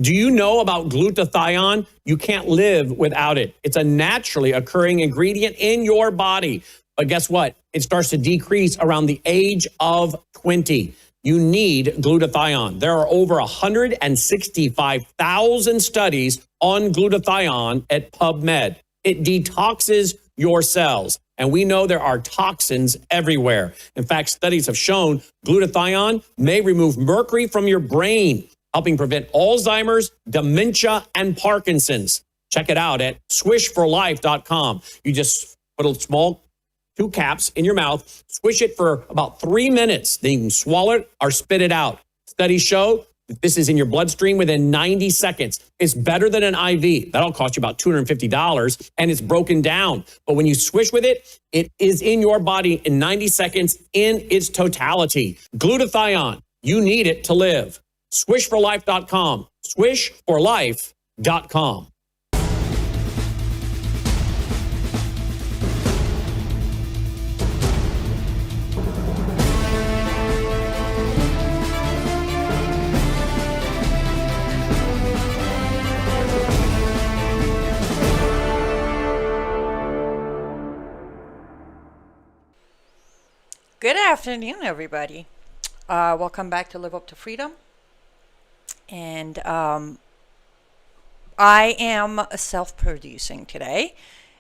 Do you know about glutathione? You can't live without it. It's a naturally occurring ingredient in your body. But guess what? It starts to decrease around the age of 20. You need glutathione. There are over 165,000 studies on glutathione at PubMed. It detoxes your cells. And we know there are toxins everywhere. In fact, studies have shown glutathione may remove mercury from your brain, helping prevent Alzheimer's, dementia, and Parkinson's. Check it out at swishforlife.com. You just put a small 2 caps in your mouth, swish it for about 3 minutes. Then you can swallow it or spit it out. Studies show that this is in your bloodstream within 90 seconds. It's better than an IV. That'll cost you about $250, and it's broken down. But when you swish with it, it is in your body in 90 seconds in its totality. Glutathione, you need it to live. Swishforlife.com. Swishforlife.com. Good afternoon, everybody. Welcome back to Live Up to Freedom. And I am self-producing today,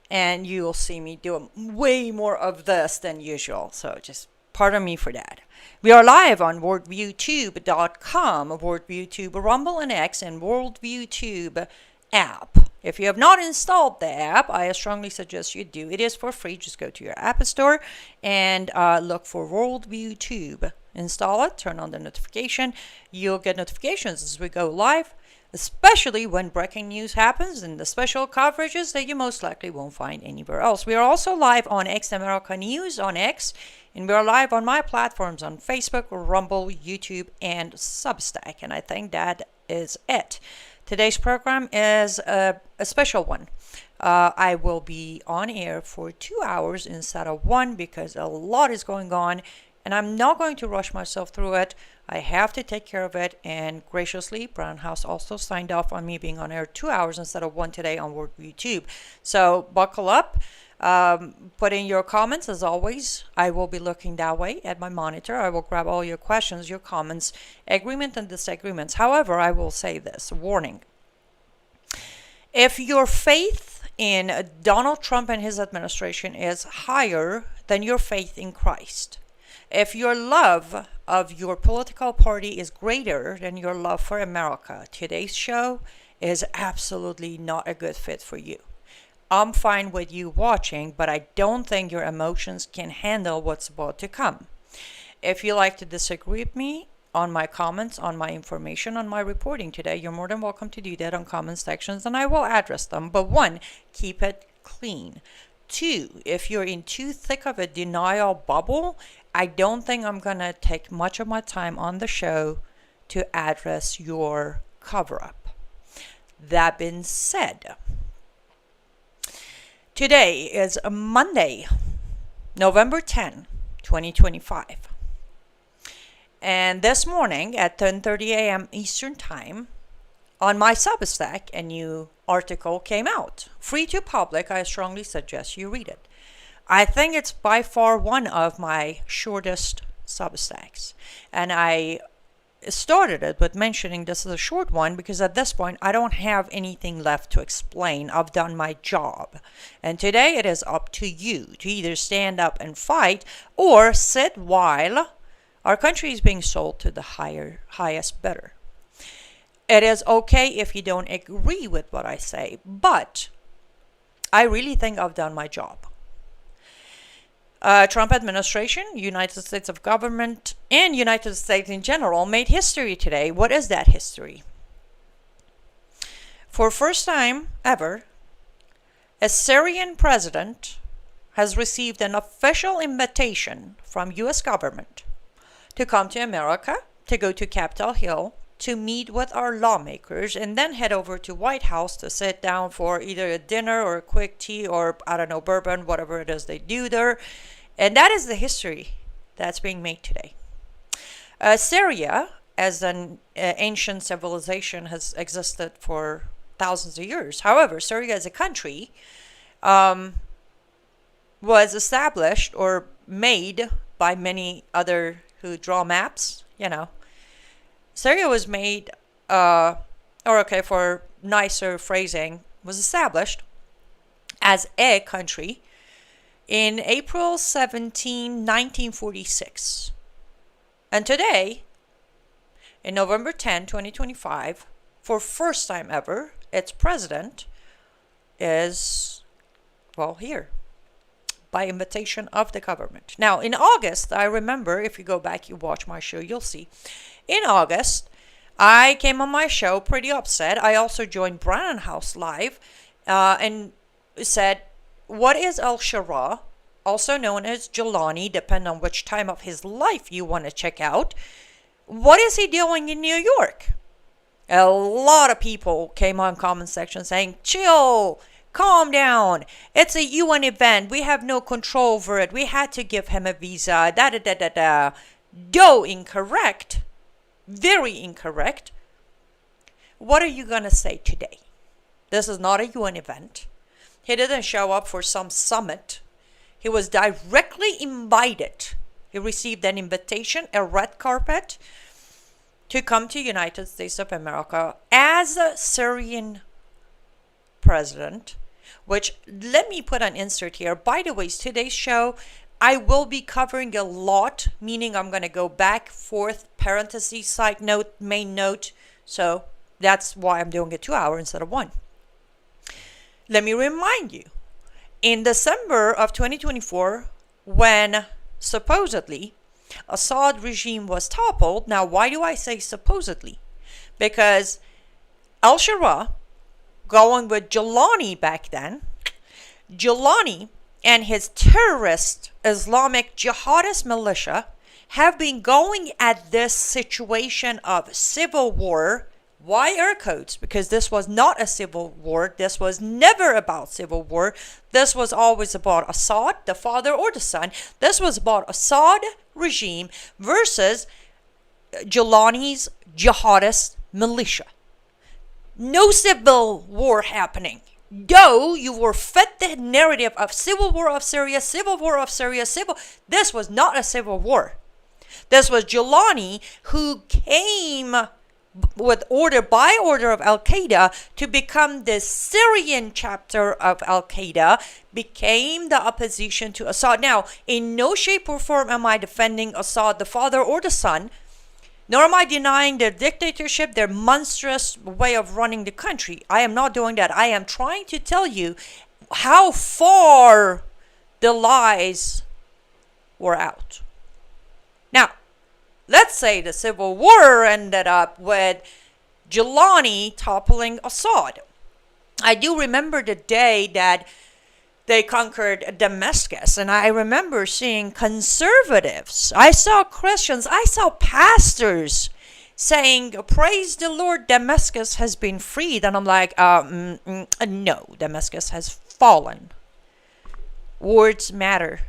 and you'll see me do way more of this than usual. So just pardon me for that. We are live on worldviewtube.com, WorldviewTube, Rumble and X, and WorldviewTube app. If you have not installed the app, I strongly suggest you do. It is for free. Just go to your app store and look for WorldviewTube. Install it, turn on the notification. You'll get notifications as we go live, especially when breaking news happens and the special coverages that you most likely won't find anywhere else. We are also live on X America News on X, and we are live on my platforms on Facebook, Rumble, YouTube, and Substack. And I think that is it. Today's program is a special one. I will be on air for 2 hours instead of 1 because a lot is going on, and I'm not going to rush myself through it. I have to take care of it, and graciously, Brown House also signed off on me being on air 2 hours instead of 1 today on YouTube. So buckle up. Put in your comments. As always, I will be looking that way at my monitor. I will grab all your questions, your comments, agreement and disagreements. However, I will say this, warning. If your faith in Donald Trump and his administration is higher than your faith in Christ, if your love of your political party is greater than your love for America, today's show is absolutely not a good fit for you. I'm fine with you watching, but I don't think your emotions can handle what's about to come. If you like to disagree with me on my comments, on my information, on my reporting today, you're more than welcome to do that on comment sections, and I will address them. But 1, keep it clean. 2, if you're in too thick of a denial bubble, I don't think I'm going to take much of my time on the show to address your cover-up. That being said, today is Monday, November 10, 2025. And this morning at 10:30 a.m. Eastern Time, on my Substack, a new article came out. Free to public, I strongly suggest you read it. I think it's by far one of my shortest Substacks. And I started it with mentioning this is a short one because at this point I don't have anything left to explain. I've done my job, and today it is up to you to either stand up and fight or sit while our country is being sold to the highest bidder. It is okay if you don't agree with what I say, but I really think I've done my job. Trump administration, United States of government, and United States in general made history today. What is that history? For first time ever, a Syrian president has received an official invitation from U.S. government to come to America, to go to Capitol Hill, to meet with our lawmakers, and then head over to White House to sit down for either a dinner or a quick tea or, I don't know, bourbon, whatever it is they do there. And that is the history that's being made today. Syria as an ancient civilization has existed for thousands of years. However, Syria as a country was established or made by many other who draw maps. Syria was made, for nicer phrasing, was established as a country in April 17, 1946. And today, in November 10, 2025, for first time ever, its president is, here, by invitation of the government. Now, in August, I remember, if you go back, you watch my show, you'll see. In August, I came on my show pretty upset. I also joined Brannon House Live and said, what is al-Shara, also known as Julani, depending on which time of his life you want to check out? What is he doing in New York? A lot of people came on comment section saying, chill, calm down. It's a UN event. We have no control over it. We had to give him a visa. Though incorrect, very incorrect. What are you going to say today? This is not a UN event. He didn't show up for some summit. He was directly invited. He received an invitation, a red carpet, to come to United States of America as a Syrian president, which, let me put an insert here. By the way, today's show, I will be covering a lot, meaning I'm going to go back, forth, parentheses, side note, main note. So that's why I'm doing it 2 hours instead of 1. Let me remind you, in December of 2024, when supposedly Assad regime was toppled. Now, why do I say supposedly? Because al-Shara, going with Julani back then, Julani and his terrorist Islamic Jihadist militia have been going at this situation of civil war. Why air quotes? Because this was not a civil war. This was never about civil war. This was always about Assad, the father or the son. This was about Assad regime versus Julani's jihadist militia. No civil war happening. Though you were fed the narrative of civil war of Syria, civil war of Syria, this was not a civil war. This was Julani who came with by order of Al-Qaeda to become the Syrian chapter of Al-Qaeda, became the opposition to Assad. Now, in no shape or form am I defending Assad, the father or the son, nor am I denying their dictatorship, their monstrous way of running the country. I am not doing that. I am trying to tell you how far the lies were out. Now, let's say the civil war ended up with Julani toppling Assad. I do remember the day that they conquered Damascus, and I remember seeing conservatives. I saw Christians, I saw pastors saying, praise the Lord, Damascus has been freed. And I'm like, no, Damascus has fallen. Words matter.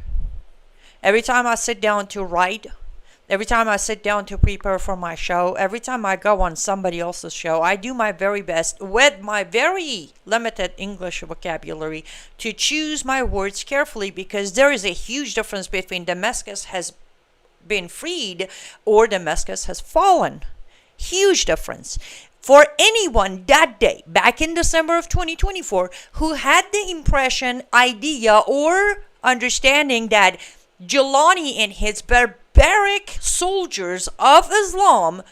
Every time I sit down to write, every time I sit down to prepare for my show, every time I go on somebody else's show, I do my very best with my very limited English vocabulary to choose my words carefully, because there is a huge difference between Damascus has been freed or Damascus has fallen. Huge difference. For anyone that day, back in December of 2024, who had the impression, idea, or understanding that Julani and his barbaric soldiers of Islam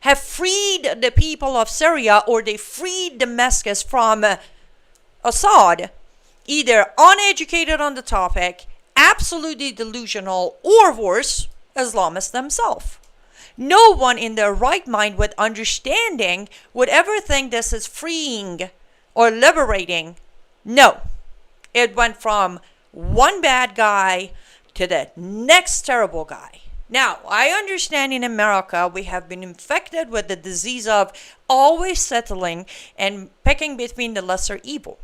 have freed the people of Syria, or they freed Damascus from Assad, either uneducated on the topic, absolutely delusional, or worse, Islamists themselves. No one in their right mind with understanding would ever think this is freeing or liberating. No. It went from one bad guy to the next terrible guy. Now, I understand in America we have been infected with the disease of always settling and picking between the lesser evil.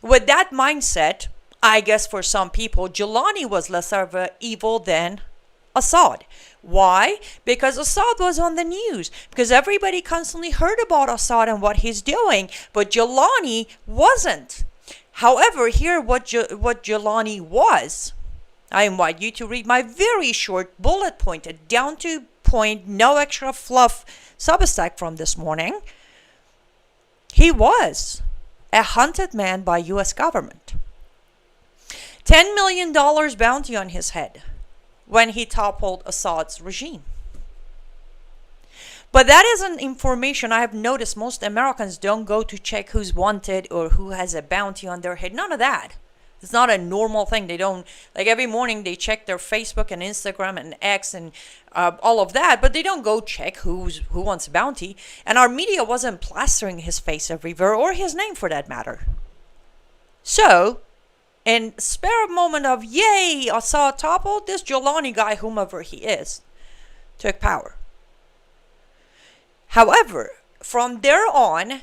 With that mindset, I guess for some people, Julani was lesser of an evil than Assad. Why? Because Assad was on the news. Because everybody constantly heard about Assad and what he's doing. But Julani wasn't. However, here what Julani was. I invite you to read my very short bullet pointed, down to point, no extra fluff Substack from this morning. He was a hunted man by U.S. government. $10 million bounty on his head when he toppled Assad's regime. But that isn't information I have noticed most Americans don't go to check who's wanted or who has a bounty on their head. None of that. It's not a normal thing. They don't, like every morning they check their Facebook and Instagram and X and all of that, but they don't go check who wants a bounty. And our media wasn't plastering his face everywhere, or his name for that matter. So, in spare moment of, yay, Assad toppled, this Julani guy, whomever he is, took power. However, from there on,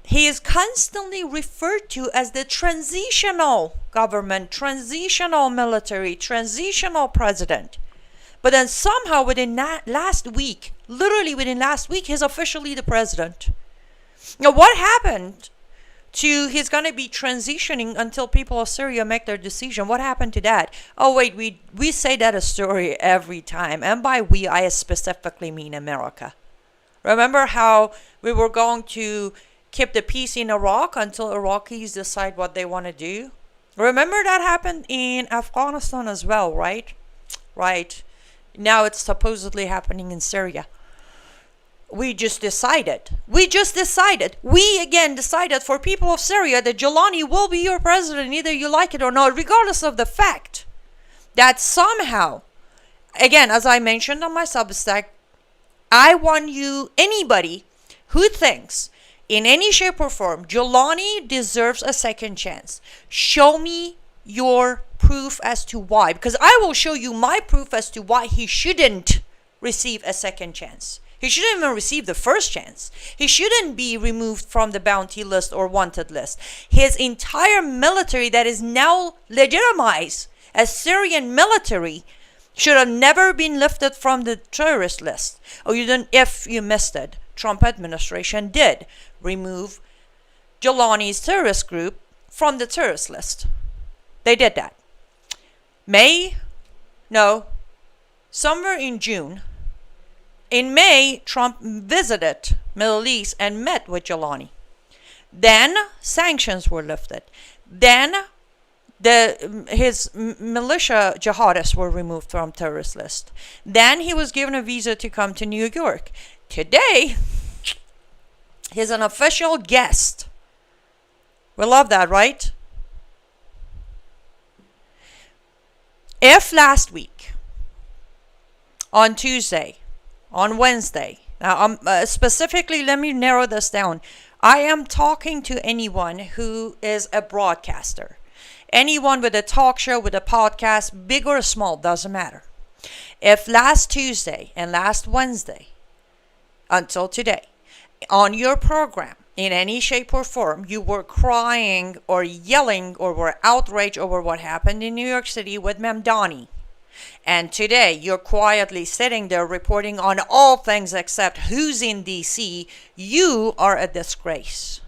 he is constantly referred to as the transitional government, transitional military, transitional president. But then somehow within last week, literally within last week, he's officially the president. Now, what happened to he's going to be transitioning until people of Syria make their decision? What happened to that? Oh, wait, we say that a story every time. And by we, I specifically mean America. Remember how we were going to keep the peace in Iraq until Iraqis decide what they want to do? Remember that happened in Afghanistan as well, right? Right. Now it's supposedly happening in Syria. We decided for people of Syria that Julani will be your president, either you like it or not, regardless of the fact that somehow, again, as I mentioned on my Substack, I want you, anybody who thinks in any shape or form Julani deserves a second chance, show me your proof as to why, because I will show you my proof as to why he shouldn't receive a second chance. He shouldn't even receive the first chance. He shouldn't be removed from the bounty list or wanted list. His entire military that is now legitimized as Syrian military should have never been lifted from the terrorist list. Or you didn't, if you missed it, Trump administration did remove Julani's terrorist group from the terrorist list. They did that. Somewhere in June. In May, Trump visited Middle East and met with Julani. Then sanctions were lifted. Then his militia jihadists were removed from terrorist list. Then he was given a visa to come to New York. Today, he's an official guest. We love that, right? If last week, on Tuesday, on Wednesday, now specifically, let me narrow this down. I am talking to anyone who is a broadcaster. Anyone with a talk show, with a podcast, big or small, doesn't matter. If last Tuesday and last Wednesday, until today, on your program, in any shape or form, you were crying or yelling or were outraged over what happened in New York City with Mamdani, and today you're quietly sitting there reporting on all things except who's in DC, you are a disgrace.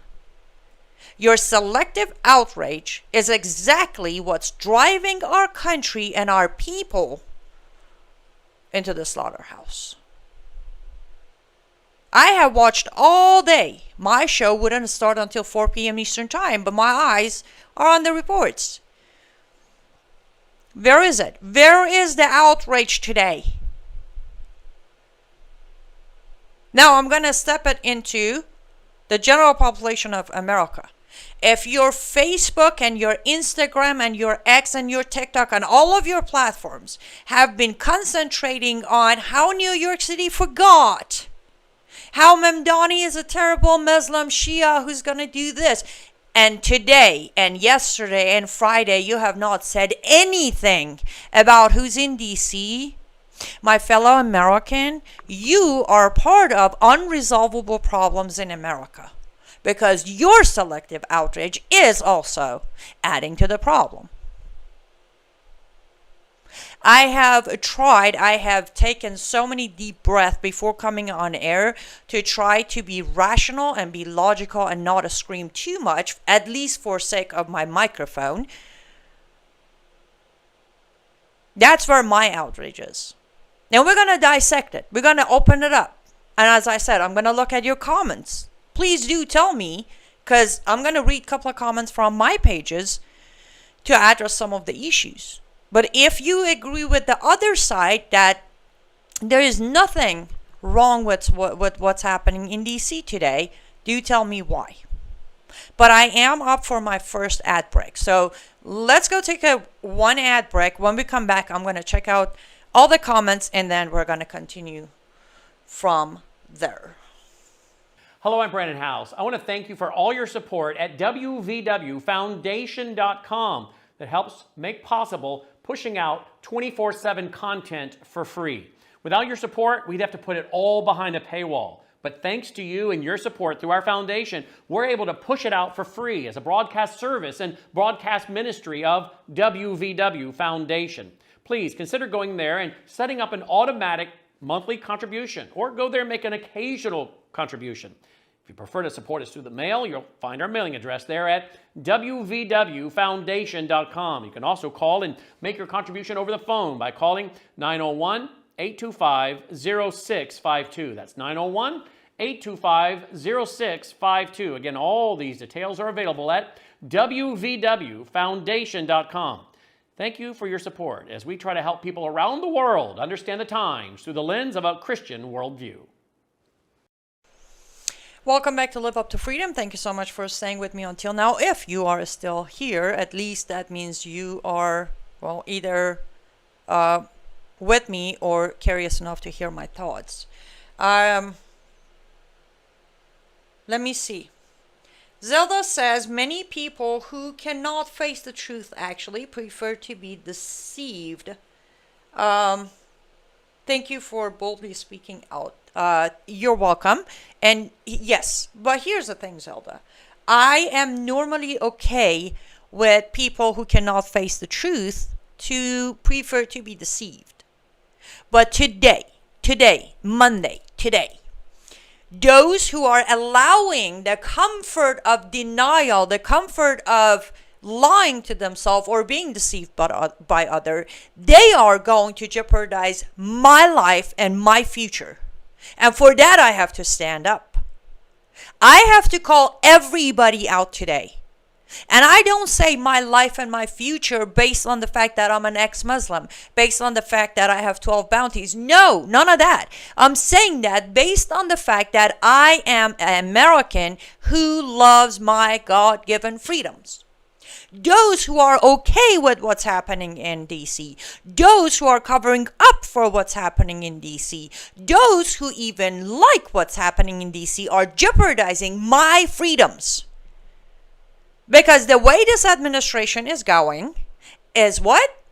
Your selective outrage is exactly what's driving our country and our people into the slaughterhouse. I have watched all day. My show wouldn't start until 4 p.m. Eastern Time, but my eyes are on the reports. Where is it? Where is the outrage today? Now I'm going to step it into the general population of America. If your Facebook and your Instagram and your X and your TikTok and all of your platforms have been concentrating on how New York City forgot, how Mamdani is a terrible Muslim Shia who's going to do this, and today and yesterday and Friday you have not said anything about who's in DC, my fellow American, you are part of unresolvable problems in America. Because your selective outrage is also adding to the problem. I have taken so many deep breaths before coming on air to try to be rational and be logical and not scream too much, at least for sake of my microphone. That's where my outrage is. Now we're going to dissect it. We're going to open it up. And as I said, I'm going to look at your comments. Please do tell me, because I'm going to read a couple of comments from my pages to address some of the issues. But if you agree with the other side that there is nothing wrong with what's happening in DC today, do tell me why. But I am up for my first ad break. So let's go take one ad break. When we come back, I'm going to check out all the comments and then we're going to continue from there. Hello, I'm Brandon House. I want to thank you for all your support at wvwfoundation.com that helps make possible pushing out 24/7 content for free. Without your support, we'd have to put it all behind a paywall. But thanks to you and your support through our foundation, we're able to push it out for free as a broadcast service and broadcast ministry of WVW Foundation. Please consider going there and setting up an automatic monthly contribution, or go there and make an occasional contribution. If you prefer to support us through the mail, you'll find our mailing address there at wvwfoundation.com. You can also call and make your contribution over the phone by calling 901-825-0652. That's 901-825-0652. Again, all these details are available at wvwfoundation.com. Thank you for your support as we try to help people around the world understand the times through the lens of a Christian worldview. Welcome back to Live Up to Freedom. Thank you so much for staying with me until now. If you are still here, at least that means you are, well, either with me or curious enough to hear my thoughts. Let me see. Zelda says many people who cannot face the truth actually prefer to be deceived. Thank you for boldly speaking out. You're welcome. And yes, but here's the thing, Zelda. I am normally okay with people who cannot face the truth to prefer to be deceived. But today, Monday, those who are allowing the comfort of denial, the comfort of lying to themselves or being deceived by others, they are going to jeopardize my life and my future. And for that, I have to stand up. I have to call everybody out today. And I don't say my life and my future based on the fact that I'm an ex-Muslim, based on the fact that I have 12 bounties. No, none of that. I'm saying that based on the fact that I am an American who loves my God-given freedoms. Those who are okay with what's happening in DC, those who are covering up for what's happening in DC, those who even like what's happening in DC are jeopardizing my freedoms. Because the way this administration is going is what?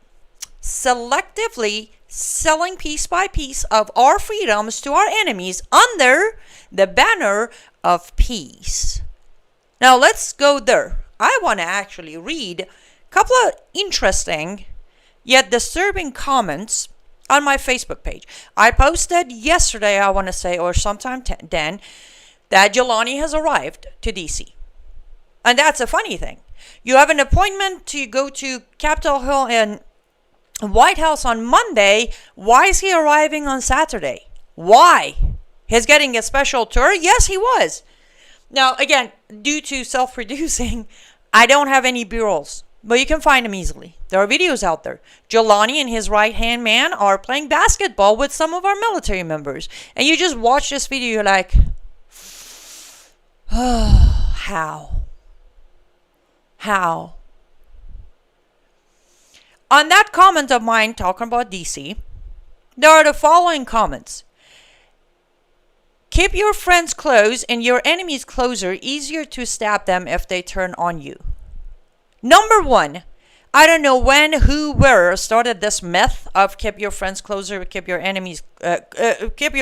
Selectively selling piece by piece of our freedoms to our enemies under the banner of peace. Now let's go there. I want to actually read a couple of interesting yet disturbing comments on my Facebook page. I posted yesterday, I want to say, or sometime then, that al-Julani has arrived to DC. And that's a funny thing. You have an appointment to go to Capitol Hill and White House on Monday. Why is he arriving on Saturday? Why? He's getting a special tour? Yes, he was. Now, again, due to self-producing, I don't have any B-rolls, but you can find them easily. There are videos out there. al-Julani and his right-hand man are playing basketball with some of our military members. And you just watch this video, you're like, oh, how? How? On that comment of mine talking about DC, there are the following comments. Keep your friends close and your enemies closer, easier to stab them if they turn on you. Number one, I don't know when, who, where started this myth of keep your friends closer, keep your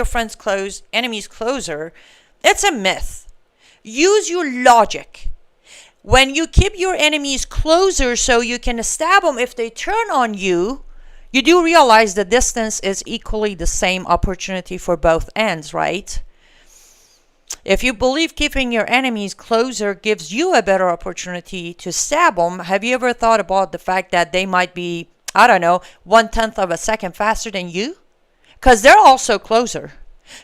friends close, enemies closer. It's a myth. Use your logic. When you keep your enemies closer so you can stab them if they turn on you, You do realize the distance is equally the same opportunity for both ends, right? If you believe keeping your enemies closer gives you a better opportunity to stab them, have you ever thought about the fact that they might be, I don't know, 1/10 of a second faster than you? Because they're also closer.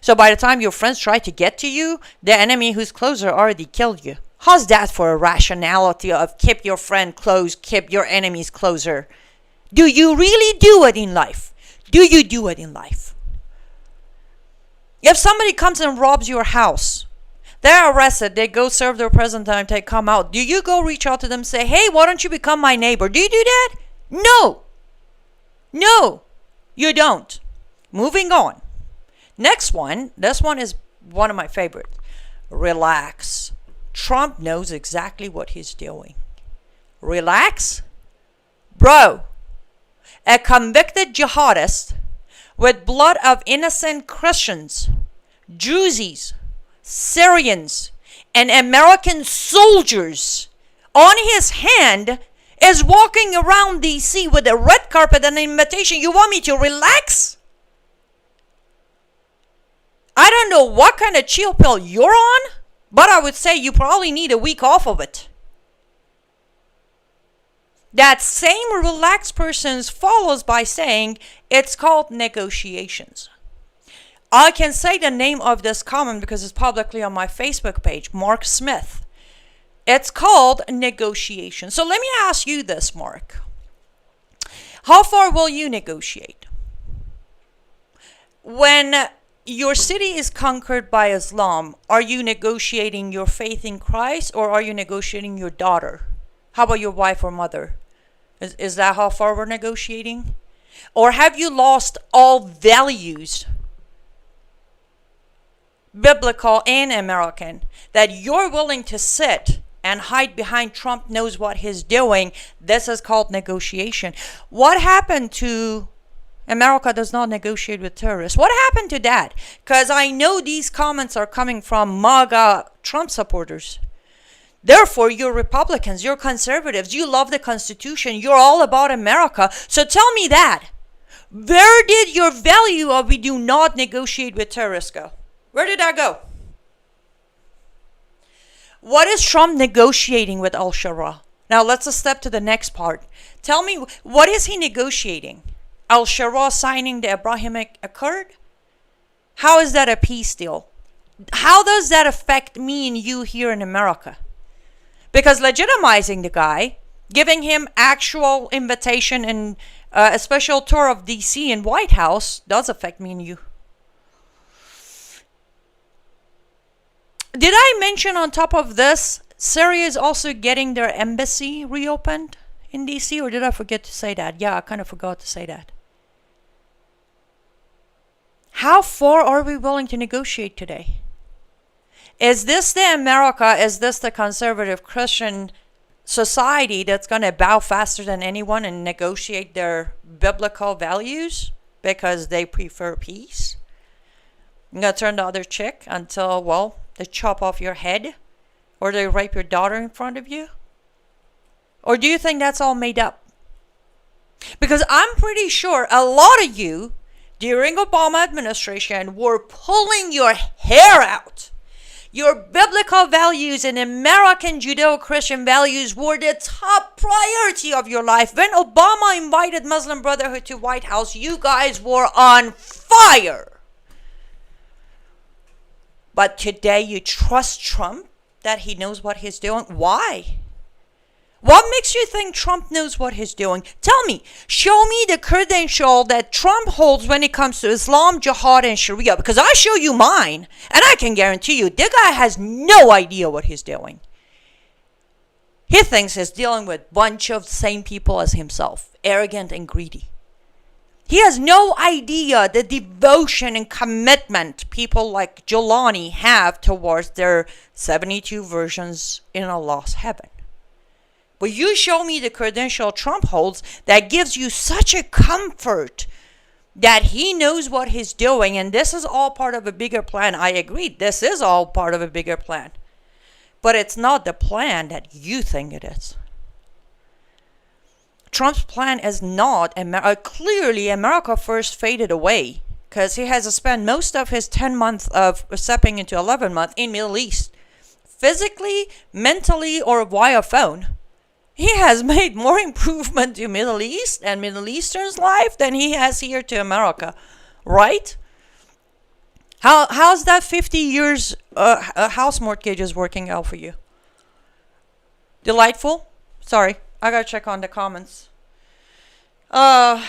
So by the time your friends try to get to you, the enemy who's closer already killed you. How's that for a rationality of keep your friend close, keep your enemies closer? Do you really do it in life? Do you do it in life? If somebody comes and robs your house, they're arrested, they go serve their prison time, they come out. Do you go reach out to them and say, hey, why don't you become my neighbor? Do you do that? No. No, you don't. Moving on. Next one, this one is one of my favorites. Relax. Trump knows exactly what he's doing. Relax? Bro, a convicted jihadist with blood of innocent Christians, Druzes, Syrians, and American soldiers on his hand is walking around DC with a red carpet and an invitation. You want me to relax? I don't know what kind of chill pill you're on, but I would say you probably need a week off of it. That same relaxed person follows by saying it's called negotiations. I can say the name of this comment because it's publicly on my Facebook page, Mark Smith. It's called negotiation. So let me ask you this, Mark. How far will you negotiate? When your city is conquered by Islam, are you negotiating your faith in Christ or are you negotiating your daughter? How about your wife or mother? Is that how far we're negotiating? Or have you lost all values, biblical and American, that you're willing to sit and hide behind Trump knows what he's doing? This is called negotiation. What happened to America does not negotiate with terrorists? What happened to that? Because I know these comments are coming from MAGA Trump supporters. Therefore, you're Republicans, you're conservatives, you love the Constitution, you're all about America. So tell me that. Where did your value of we do not negotiate with terrorists go? Where did that go? What is Trump negotiating with al-Sharia? Now let's step to the next part. Tell me, what is he negotiating? Al-Sharia signing the Abrahamic Accord? How is that a peace deal? How does that affect me and you here in America? Because legitimizing the guy, giving him actual invitation and a special tour of DC and White House does affect me and you. Did I mention on top of this, Syria is also getting their embassy reopened in DC, or did I forget to say that? Yeah, I kind of forgot to say that. How far are we willing to negotiate today? Is this the America, is this the conservative Christian society that's going to bow faster than anyone and negotiate their biblical values because they prefer peace? You're going to turn the other chick until, well, they chop off your head or they rape your daughter in front of you? Or do you think that's all made up? Because I'm pretty sure a lot of you during Obama administration were pulling your hair out. Your biblical values and American Judeo-Christian values were the top priority of your life. When Obama invited Muslim Brotherhood to White House, you guys were on fire. But today you trust Trump that he knows what he's doing. Why? What makes you think Trump knows what he's doing? Tell me, show me the credential that Trump holds when it comes to Islam, Jihad, and Sharia. Because I show you mine, and I can guarantee you, the guy has no idea what he's doing. He thinks he's dealing with a bunch of same people as himself, arrogant and greedy. He has no idea the devotion and commitment people like al-Julani have towards their 72 versions in Allah's heaven. But you show me the credential Trump holds that gives you such a comfort that he knows what he's doing, and this is all part of a bigger plan. I agree, this is all part of a bigger plan. But it's not the plan that you think it is. Trump's plan is not, clearly America first faded away, because he has spent most of his 10 months of stepping into 11 months in Middle East. Physically, mentally, or via phone, he has made more improvement to Middle East and Middle Eastern's life than he has here to America, right? How's that 50 years house mortgages working out for you? Delightful? Sorry, I gotta check on the comments. Dawn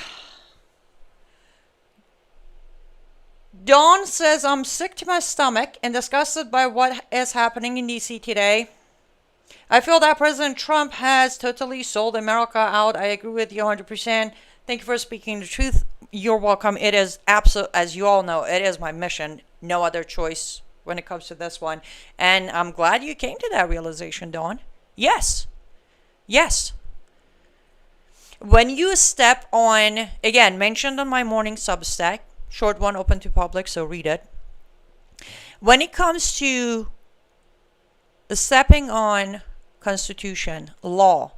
says, I'm sick to my stomach and disgusted by what is happening in DC today. I feel that President Trump has totally sold America out. I agree with you 100%. Thank you for speaking the truth. You're welcome. It is absolute, as you all know, it is my mission. No other choice when it comes to this one. And I'm glad you came to that realization, Dawn. Yes. Yes. When you step on, again, mentioned on my morning Substack, short one, open to public, so read it. When it comes to the stepping on Constitution, law,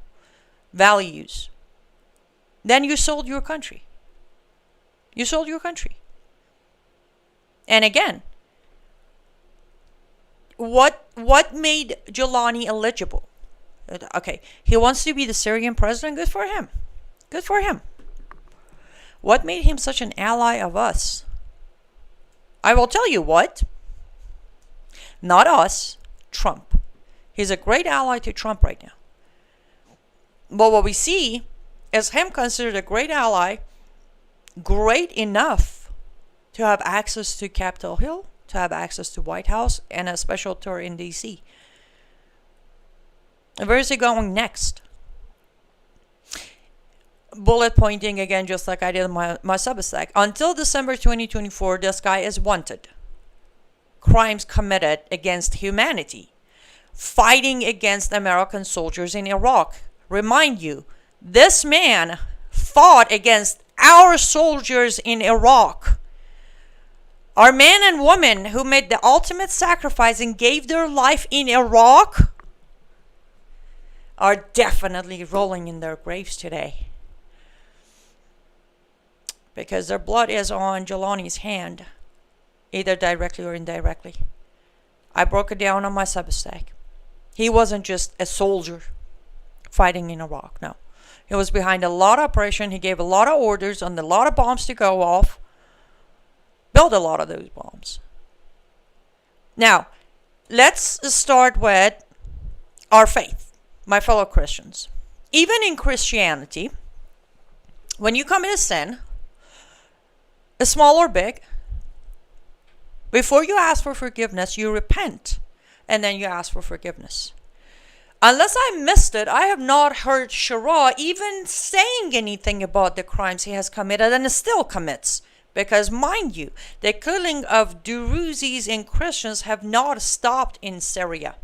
values, then you sold your country. You sold your country. And again, what made Julani eligible? Okay, he wants to be the Syrian president. Good for him. Good for him. What made him such an ally of us? I will tell you what. Not us, Trump. He's a great ally to Trump right now. But what we see is him considered a great ally, great enough to have access to Capitol Hill, to have access to White House, and a special tour in D.C. Where is he going next? Bullet pointing again, just like I did in my Substack. Until December 2024, this guy is wanted. Crimes committed against humanity. Fighting against American soldiers in Iraq. Remind you, this man fought against our soldiers in Iraq. Our men and women who made the ultimate sacrifice and gave their life in Iraq are definitely rolling in their graves today. Because their blood is on Julani's hand, either directly or indirectly. I broke it down on my Substack. He wasn't just a soldier fighting in Iraq, no. He was behind a lot of operation. He gave a lot of orders on a lot of bombs to go off. Built a lot of those bombs. Now, let's start with our faith, my fellow Christians. Even in Christianity, when you commit a sin, small or big, before you ask for forgiveness, you repent, and then you ask for forgiveness. Unless I missed it, I have not heard Shara even saying anything about the crimes he has committed and still commits. Because, mind you, the killing of Druzes and Christians have not stopped in Syria.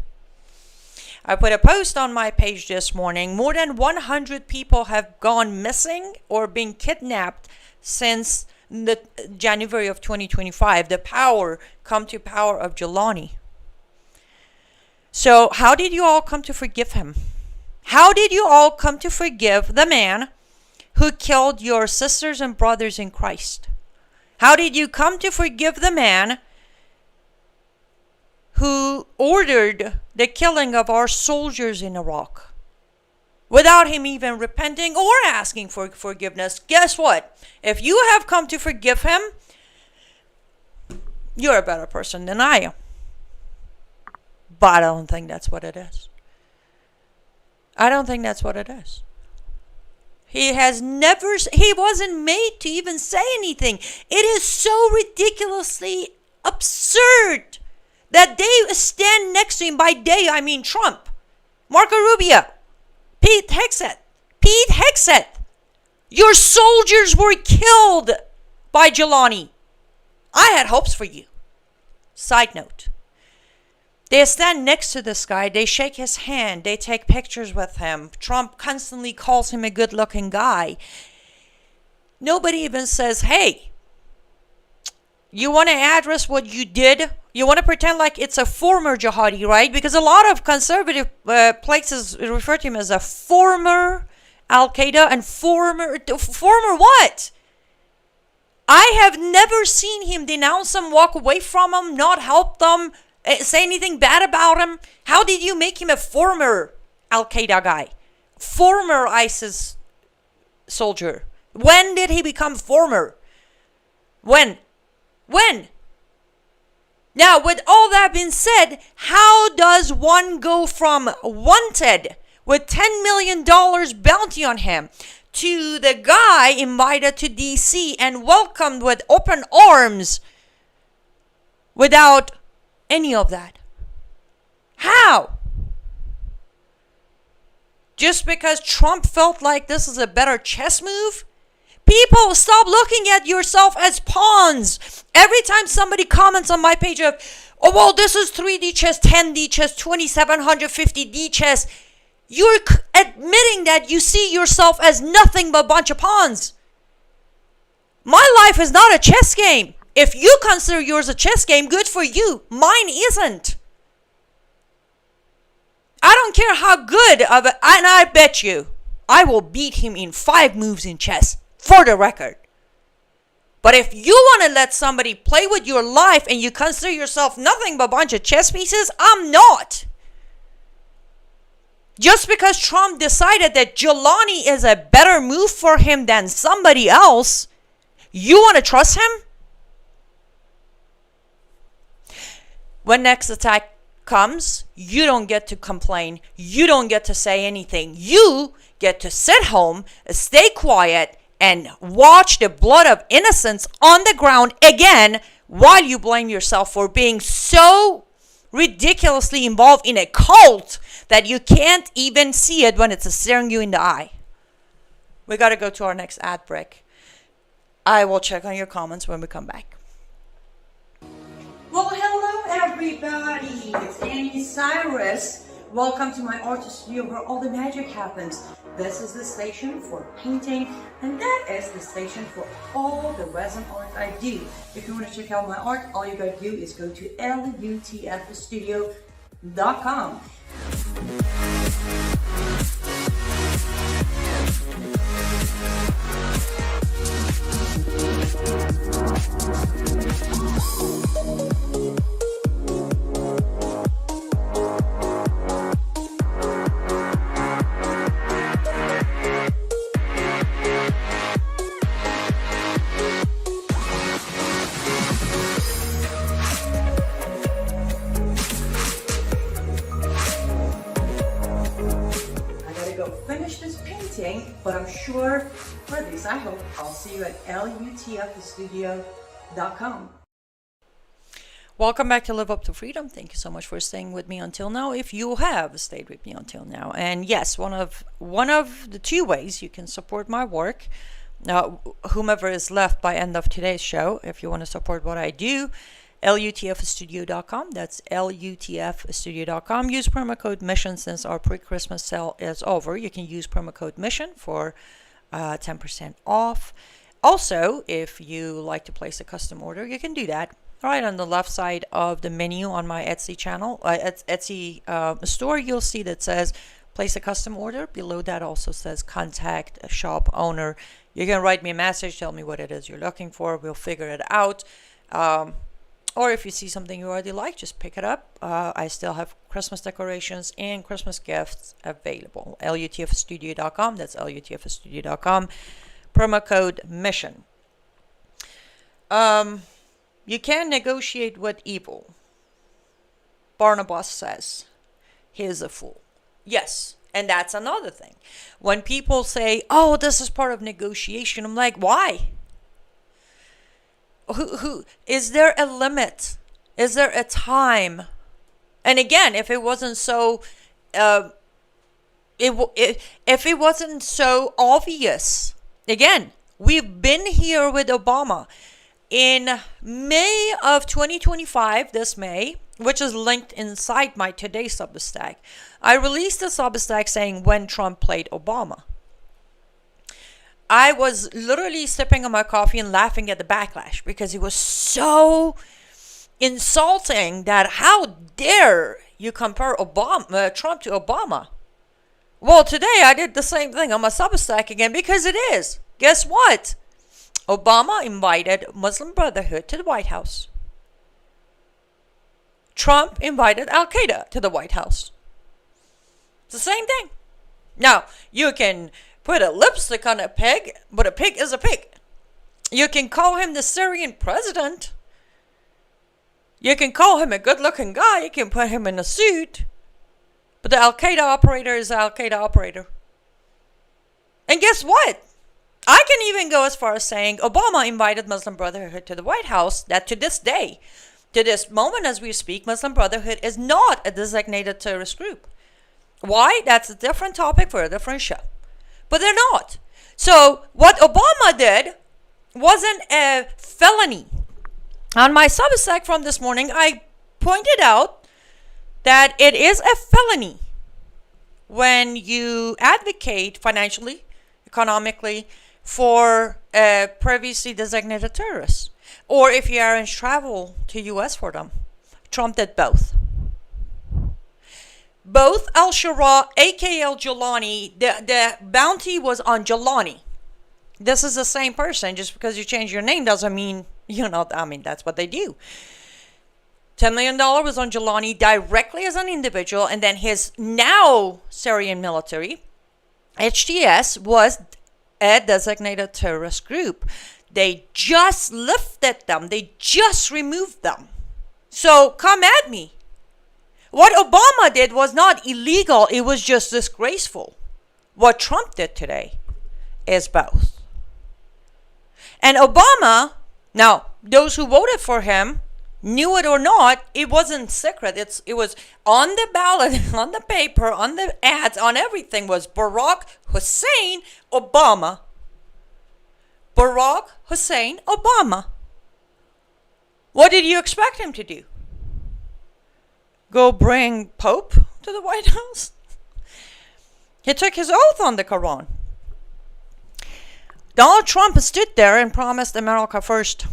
I put a post on my page this morning. More than 100 people have gone missing or been kidnapped since the January of 2025. The power come to power of Julani. So how did you all come to forgive him? How did you all come to forgive the man who killed your sisters and brothers in Christ? How did you come to forgive the man who ordered the killing of our soldiers in Iraq without him even repenting or asking for forgiveness? Guess what? If you have come to forgive him, you're a better person than I am. But I don't think that's what it is. I don't think that's what it is. He wasn't made to even say anything. It is so ridiculously absurd that they stand next to him. By they, I mean Trump, Marco Rubio, Pete Hegseth. Your soldiers were killed by Julani. I had hopes for you. Side note. They stand next to this guy. They shake his hand. They take pictures with him. Trump constantly calls him a good-looking guy. Nobody even says, hey, you want to address what you did? You want to pretend like it's a former jihadi, right? Because a lot of conservative places refer to him as a former Al-Qaeda and former what? I have never seen him denounce them, walk away from them, not help them, say anything bad about him. How did you make him a former Al-Qaeda guy? Former ISIS soldier? When did he become former? When? Now, with all that being said, how does one go from wanted with $10 million bounty on him to the guy invited to DC and welcomed with open arms without any of that? How? Just because Trump felt like this is a better chess move? People, stop looking at yourself as pawns. Every time somebody comments on my page of, oh, well, this is 3D chess, 10D chess, 2750D chess, you're admitting that you see yourself as nothing but a bunch of pawns. My life is not a chess game. If you consider yours a chess game, good for you. Mine isn't. I don't care how good of it, and I bet you I will beat him in 5 moves in chess, for the record. But if you want to let somebody play with your life and you consider yourself nothing but a bunch of chess pieces, I'm not. Just because Trump decided that Julani is a better move for him than somebody else, you want to trust him? When next attack comes, you don't get to complain. You don't get to say anything. You get to sit home, stay quiet, and watch the blood of innocents on the ground again while you blame yourself for being so ridiculously involved in a cult that you can't even see it when it's staring you in the eye. We got to go to our next ad break. I will check on your comments when we come back. Well, hello everybody. It's Annie Cyrus. Welcome to my art studio where all the magic happens. This is the station for painting, and that is the station for all the resin art I do. If you want to check out my art, all you gotta do is go to lutfstudio.com. But I'm sure, for at least I hope, I'll see you at lutfstudio.com. Welcome back to Live Up to Freedom. Thank you so much for staying with me until now, if you have stayed with me until now. And yes, one of the 2 ways you can support my work, whomever is left by end of today's show, if you want to support what I do, lutfstudio.com. That's lutfstudio.com. Use promo code MISSION since our pre-Christmas sale is over. You can use promo code MISSION for 10% off. Also, if you like to place a custom order, you can do that right on the left side of the menu on my Etsy channel, Etsy store. You'll see that says place a custom order. Below that also says contact a shop owner. You can write me a message, tell me what it is you're looking for. We'll figure it out. Or if you see something you already like, just pick it up. I still have Christmas decorations and Christmas gifts available. lutfstudio.com. That's lutfstudio.com. Promo code MISSION. You can negotiate with evil. Barnabas says, he is a fool. Yes, and that's another thing. When people say, oh, this is part of negotiation, I'm like, why? Who is there a limit? Is there a time? And again, if it wasn't so if it wasn't so obvious, again, we've been here with Obama in May of 2025, this May, which is linked inside my Today Substack. I released a Substack saying when Trump played Obama. I was literally sipping on my coffee and laughing at the backlash because it was so insulting that how dare you compare Trump to Obama? Well, today I did the same thing on my Substack again because it is. Guess what? Obama invited Muslim Brotherhood to the White House. Trump invited Al-Qaeda to the White House. It's the same thing. Now, you can put a lipstick on a pig, but a pig is a pig. You can call him the Syrian president. You can call him a good-looking guy. You can put him in a suit. But the Al-Qaeda operator is the Al-Qaeda operator. And guess what? I can even go as far as saying Obama invited Muslim Brotherhood to the White House, that to this day, to this moment as we speak, Muslim Brotherhood is not a designated terrorist group. Why? That's a different topic for a different show. But they're not. So what Obama did wasn't a felony. On my Substack from this morning, I pointed out that it is a felony when you advocate financially, economically, for a previously designated terrorist, or if you arrange travel to US for them. Trump did both. Both al-Shura, aka al-Julani, the bounty was on Julani. This is the same person. Just because you change your name doesn't mean, that's what they do. $10 million was on Julani directly as an individual, and then his now Syrian military, HTS, was a designated terrorist group. They just lifted them. They just removed them. So come at me. What Obama did was not illegal. It was just disgraceful. What Trump did today is both. And Obama, now, those who voted for him, knew it or not, it wasn't secret. It was on the ballot, on the paper, on the ads, on everything was Barack Hussein Obama. Barack Hussein Obama. What did you expect him to do? Go bring Pope to the White House? He took his oath on the Quran. Donald Trump stood there and promised America first.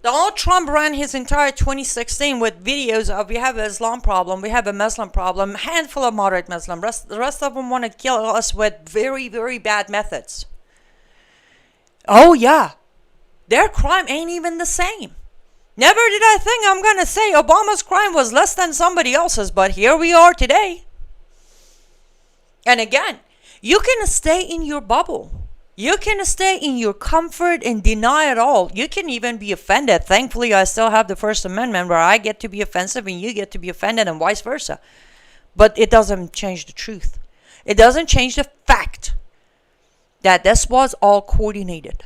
Donald Trump ran his entire 2016 with videos of we have an Islam problem, we have a Muslim problem, a handful of moderate Muslim. The rest of them want to kill us with very, very bad methods. Oh yeah, their crime ain't even the same. Never did I think I'm going to say Obama's crime was less than somebody else's, but here we are today. And again, you can stay in your bubble. You can stay in your comfort and deny it all. You can even be offended. Thankfully, I still have the First Amendment where I get to be offensive and you get to be offended and vice versa. But it doesn't change the truth. It doesn't change the fact that this was all coordinated.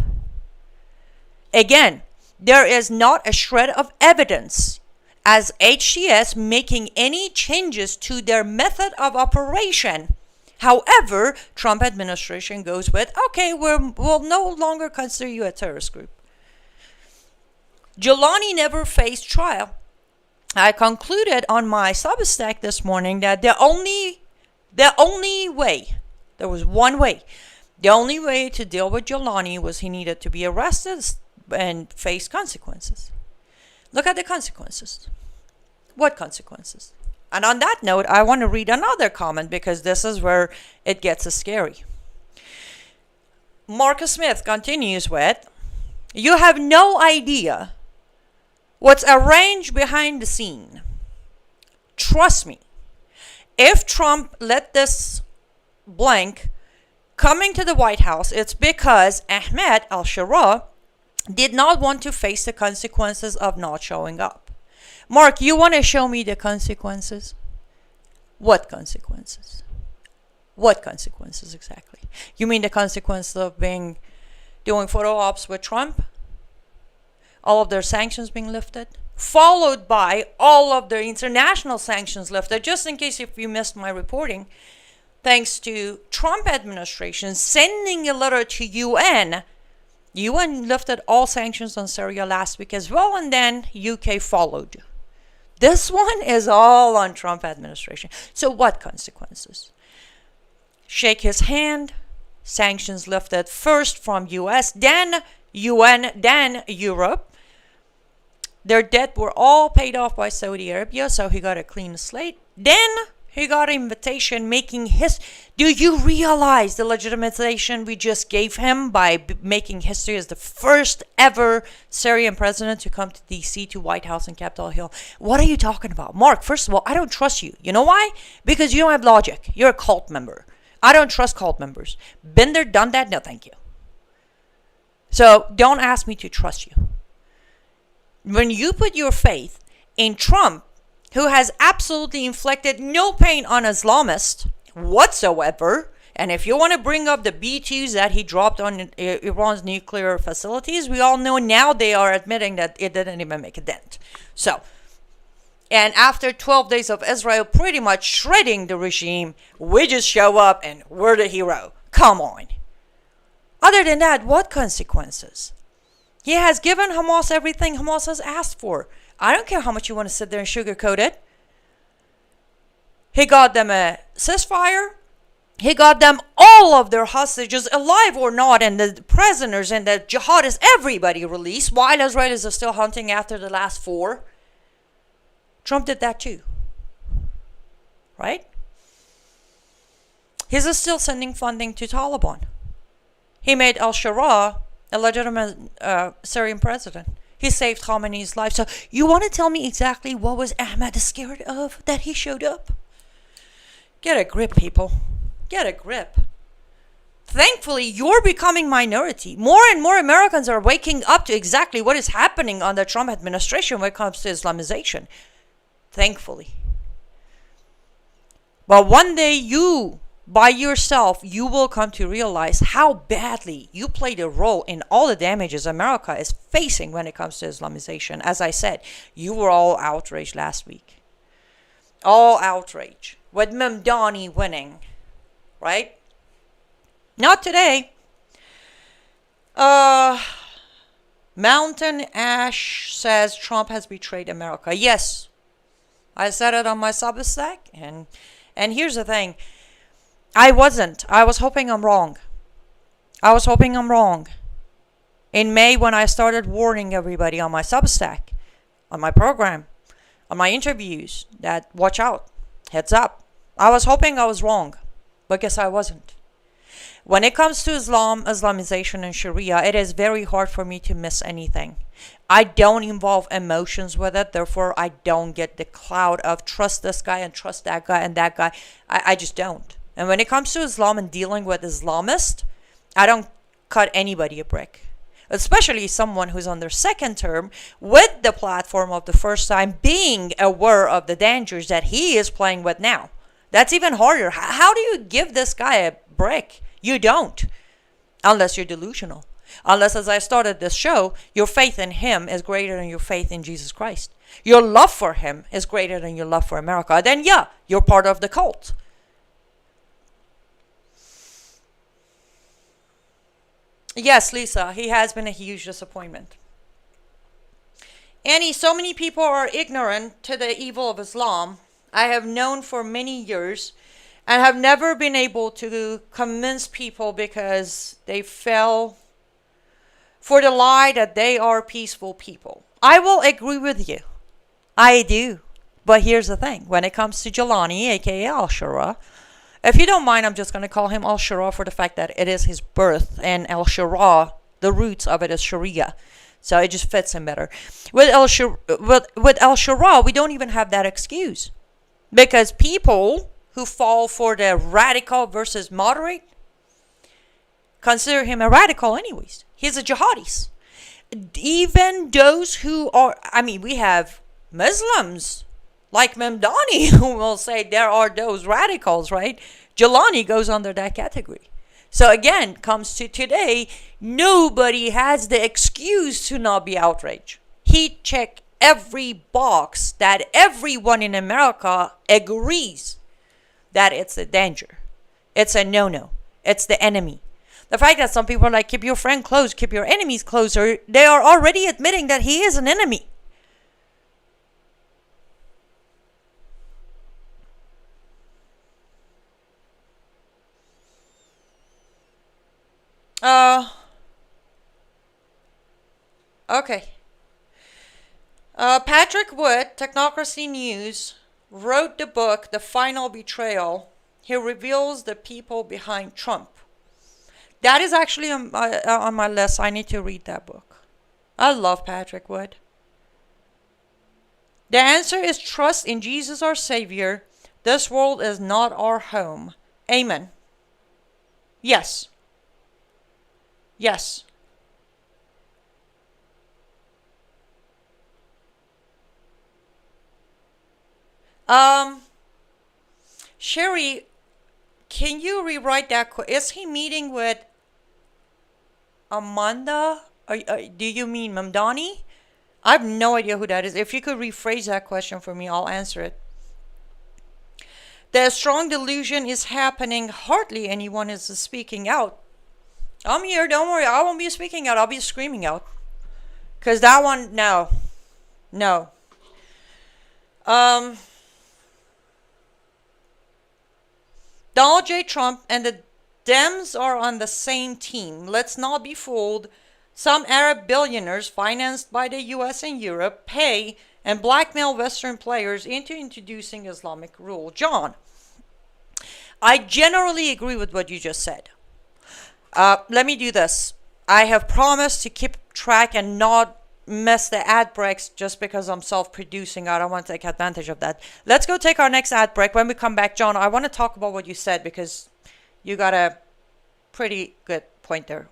Again, there is not a shred of evidence as HTS making any changes to their method of operation. However, Trump administration goes with, okay, we'll no longer consider you a terrorist group. Julani never faced trial. I concluded on my Substack this morning that the only way, there was one way, the only way to deal with Julani was he needed to be arrested and face consequences. Look at the consequences. What consequences? And on that note, I want to read another comment because this is where it gets scary. Marcus Smith continues with, you have no idea what's arranged behind the scene. Trust me, if Trump let this blank coming to the White House, it's because Ahmed al-Shura did not want to face the consequences of not showing up. Mark, you want to show me the consequences? What consequences? What consequences exactly? You mean the consequences of doing photo ops with Trump? All of their sanctions being lifted? Followed by all of their international sanctions lifted, just in case if you missed my reporting, thanks to Trump administration sending a letter to UN. UN lifted all sanctions on Syria last week as well, and then UK followed. This one is all on Trump administration. So what consequences? Shake his hand, sanctions lifted first from US, then UN, then Europe. Their debt were all paid off by Saudi Arabia, so he got a clean slate. Then He got an invitation making his... Do you realize the legitimization we just gave him by making history as the first ever Syrian president to come to D.C., to White House and Capitol Hill? What are you talking about? Mark, first of all, I don't trust you. You know why? Because you don't have logic. You're a cult member. I don't trust cult members. Been there, done that? No, thank you. So don't ask me to trust you. When you put your faith in Trump, who has absolutely inflicted no pain on Islamists whatsoever, and if you want to bring up the B-2s that he dropped on Iran's nuclear facilities, we all know now they are admitting that it didn't even make a dent. So, and after 12 days of Israel pretty much shredding the regime, we just show up and we're the hero. Come on. Other than that, what consequences? He has given Hamas everything Hamas has asked for. I don't care how much you want to sit there and sugarcoat it. He got them a ceasefire. He got them all of their hostages, alive or not, and the prisoners and the jihadists, everybody released, while Israelis are still hunting after the last 4. Trump did that too. Right? He's still sending funding to Taliban. He made al-Shara a legitimate Syrian president. He saved Khamenei's life. So you want to tell me exactly what was Ahmed scared of that he showed up? Get a grip, people. Get a grip. Thankfully, you're becoming minority. More and more Americans are waking up to exactly what is happening under the Trump administration when it comes to Islamization. Thankfully. But one day you, by yourself, you will come to realize how badly you played a role in all the damages America is facing when it comes to Islamization. As I said, you were all outraged last week. All outraged. With Mamdani winning. Right? Not today. Mountain Ash says Trump has betrayed America. Yes. I said it on my Substack. And here's the thing. I wasn't. I was hoping I'm wrong. In May, when I started warning everybody on my Substack, on my program, on my interviews, that watch out, heads up. I was hoping I was wrong, but guess I wasn't. When it comes to Islam, Islamization, and Sharia, it is very hard for me to miss anything. I don't involve emotions with it, therefore I don't get the cloud of trust this guy and trust that guy and that guy. I just don't. And when it comes to Islam and dealing with Islamists, I don't cut anybody a break. Especially someone who's on their second term with the platform of the first time, being aware of the dangers that he is playing with now. That's even harder. How do you give this guy a break? You don't. Unless you're delusional. Unless, as I started this show, your faith in him is greater than your faith in Jesus Christ. Your love for him is greater than your love for America. Then yeah, you're part of the cult. Yes, Lisa, he has been a huge disappointment. Annie, so many people are ignorant to the evil of Islam. I have known for many years and have never been able to convince people because they fell for the lie that they are peaceful people. I will agree with you. I do. But here's the thing. When it comes to Julani, aka al-Shara, if you don't mind, I'm just going to call him al-Shara for the fact that it is his birth, and al-Shara, the roots of it is Sharia. So it just fits him better. With al-Shara, we don't even have that excuse. Because people who fall for the radical versus moderate consider him a radical anyways. He's a jihadist. Even those who are, we have Muslims like Mamdani who will say there are those radicals, right? Julani goes under that category. So again, comes to today, nobody has the excuse to not be outraged. He checked every box that everyone in America agrees that it's a danger. It's a no-no. It's the enemy. The fact that some people are like, keep your friend close, keep your enemies closer, they are already admitting that he is an enemy. Okay. Patrick Wood, Technocracy News, wrote the book, The Final Betrayal. He reveals the people behind Trump. That is actually on my list. I need to read that book. I love Patrick Wood. The answer is trust in Jesus our Savior. This world is not our home. Amen. Yes. Yes. Sherry, can you rewrite that? Is he meeting with Amanda? Do you mean Mamdani? I have no idea who that is. If you could rephrase that question for me, I'll answer it. The strong delusion is happening. Hardly anyone is speaking out. I'm here. Don't worry. I won't be speaking out. I'll be screaming out. Because that one, no. No. Donald J. Trump and the Dems are on the same team. Let's not be fooled. Some Arab billionaires financed by the US and Europe pay and blackmail Western players into introducing Islamic rule. John, I generally agree with what you just said. Let me do this. I have promised to keep track and not miss the ad breaks just because I'm self-producing. I don't want to take advantage of that. Let's go take our next ad break. When we come back, John, I want to talk about what you said because you got a pretty good point there.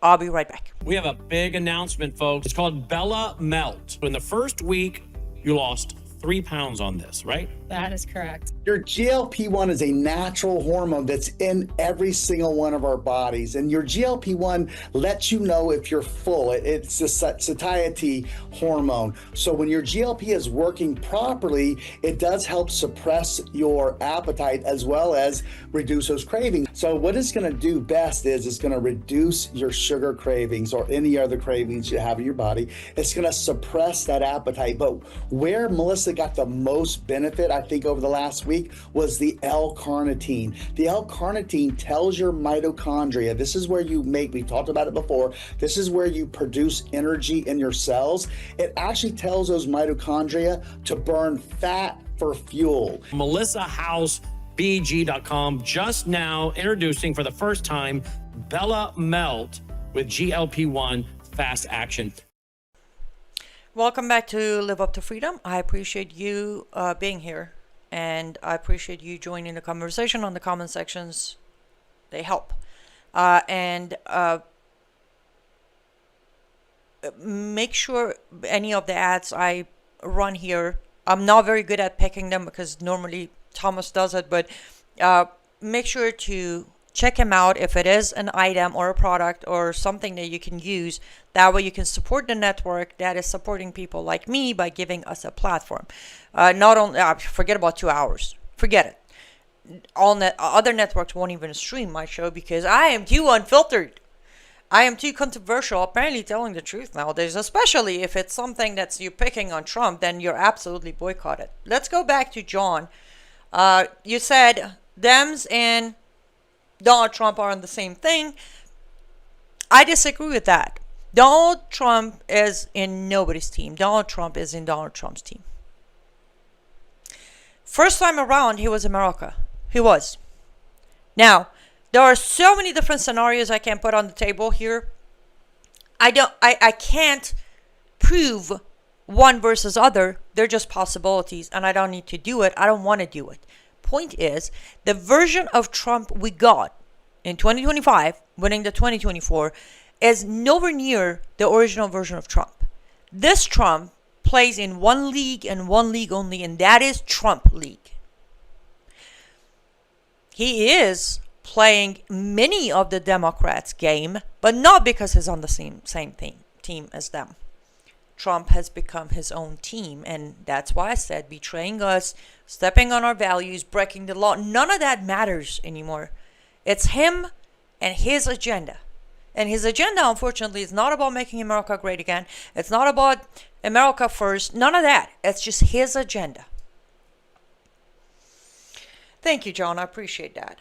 I'll be right back. We have a big announcement, folks. It's called Bella Melt. In the first week, you lost 3 pounds on this, right? That is correct. Your GLP-1 is a natural hormone that's in every single one of our bodies. And your GLP-1 lets you know if you're full. It's a satiety hormone. So when your GLP is working properly, it does help suppress your appetite as well as reduce those cravings. So what it's going to do best is it's going to reduce your sugar cravings or any other cravings you have in your body. It's going to suppress that appetite. But where Melissa got the most benefit, I think over the last week, was the L-carnitine. The L-carnitine tells your mitochondria, this is where you make, we talked about it before, this is where you produce energy in your cells. It actually tells those mitochondria to burn fat for fuel. MelissaHouseBG.com just now introducing for the first time Bella Melt with GLP-1 Fast Action. Welcome back to Live Up to Freedom. I appreciate you being here, and I appreciate you joining the conversation on the comment sections. They help. Make sure any of the ads I run here, I'm not very good at picking them because normally Thomas does it, but make sure to check him out if it is an item or a product or something that you can use. That way you can support the network that is supporting people like me by giving us a platform. Not only, forget about 2 hours. Forget it. Other networks won't even stream my show because I am too unfiltered. I am too controversial, apparently telling the truth nowadays, especially if it's something that's you're picking on Trump, then you're absolutely boycotted. Let's go back to John. You said Dems and Donald Trump are on the same thing. I disagree with that. Donald Trump is in nobody's team. Donald Trump is in Donald Trump's team. First time around, he was America. He was. Now, there are so many different scenarios I can put on the table here. I can't prove one versus other. They're just possibilities, and I don't need to do it. I don't want to do it. Point is, the version of Trump we got in 2025, winning the 2024, is nowhere near the original version of Trump. This Trump plays in one league and one league only, and that is Trump League. He is playing many of the Democrats' game, but not because he's on the same team as them. Trump has become his own team, and that's why I said betraying us, stepping on our values, breaking the law, none of that matters anymore. It's him and his agenda. And his agenda, unfortunately, is not about making America great again. It's not about America first. None of that. It's just his agenda. Thank you, John. I appreciate that.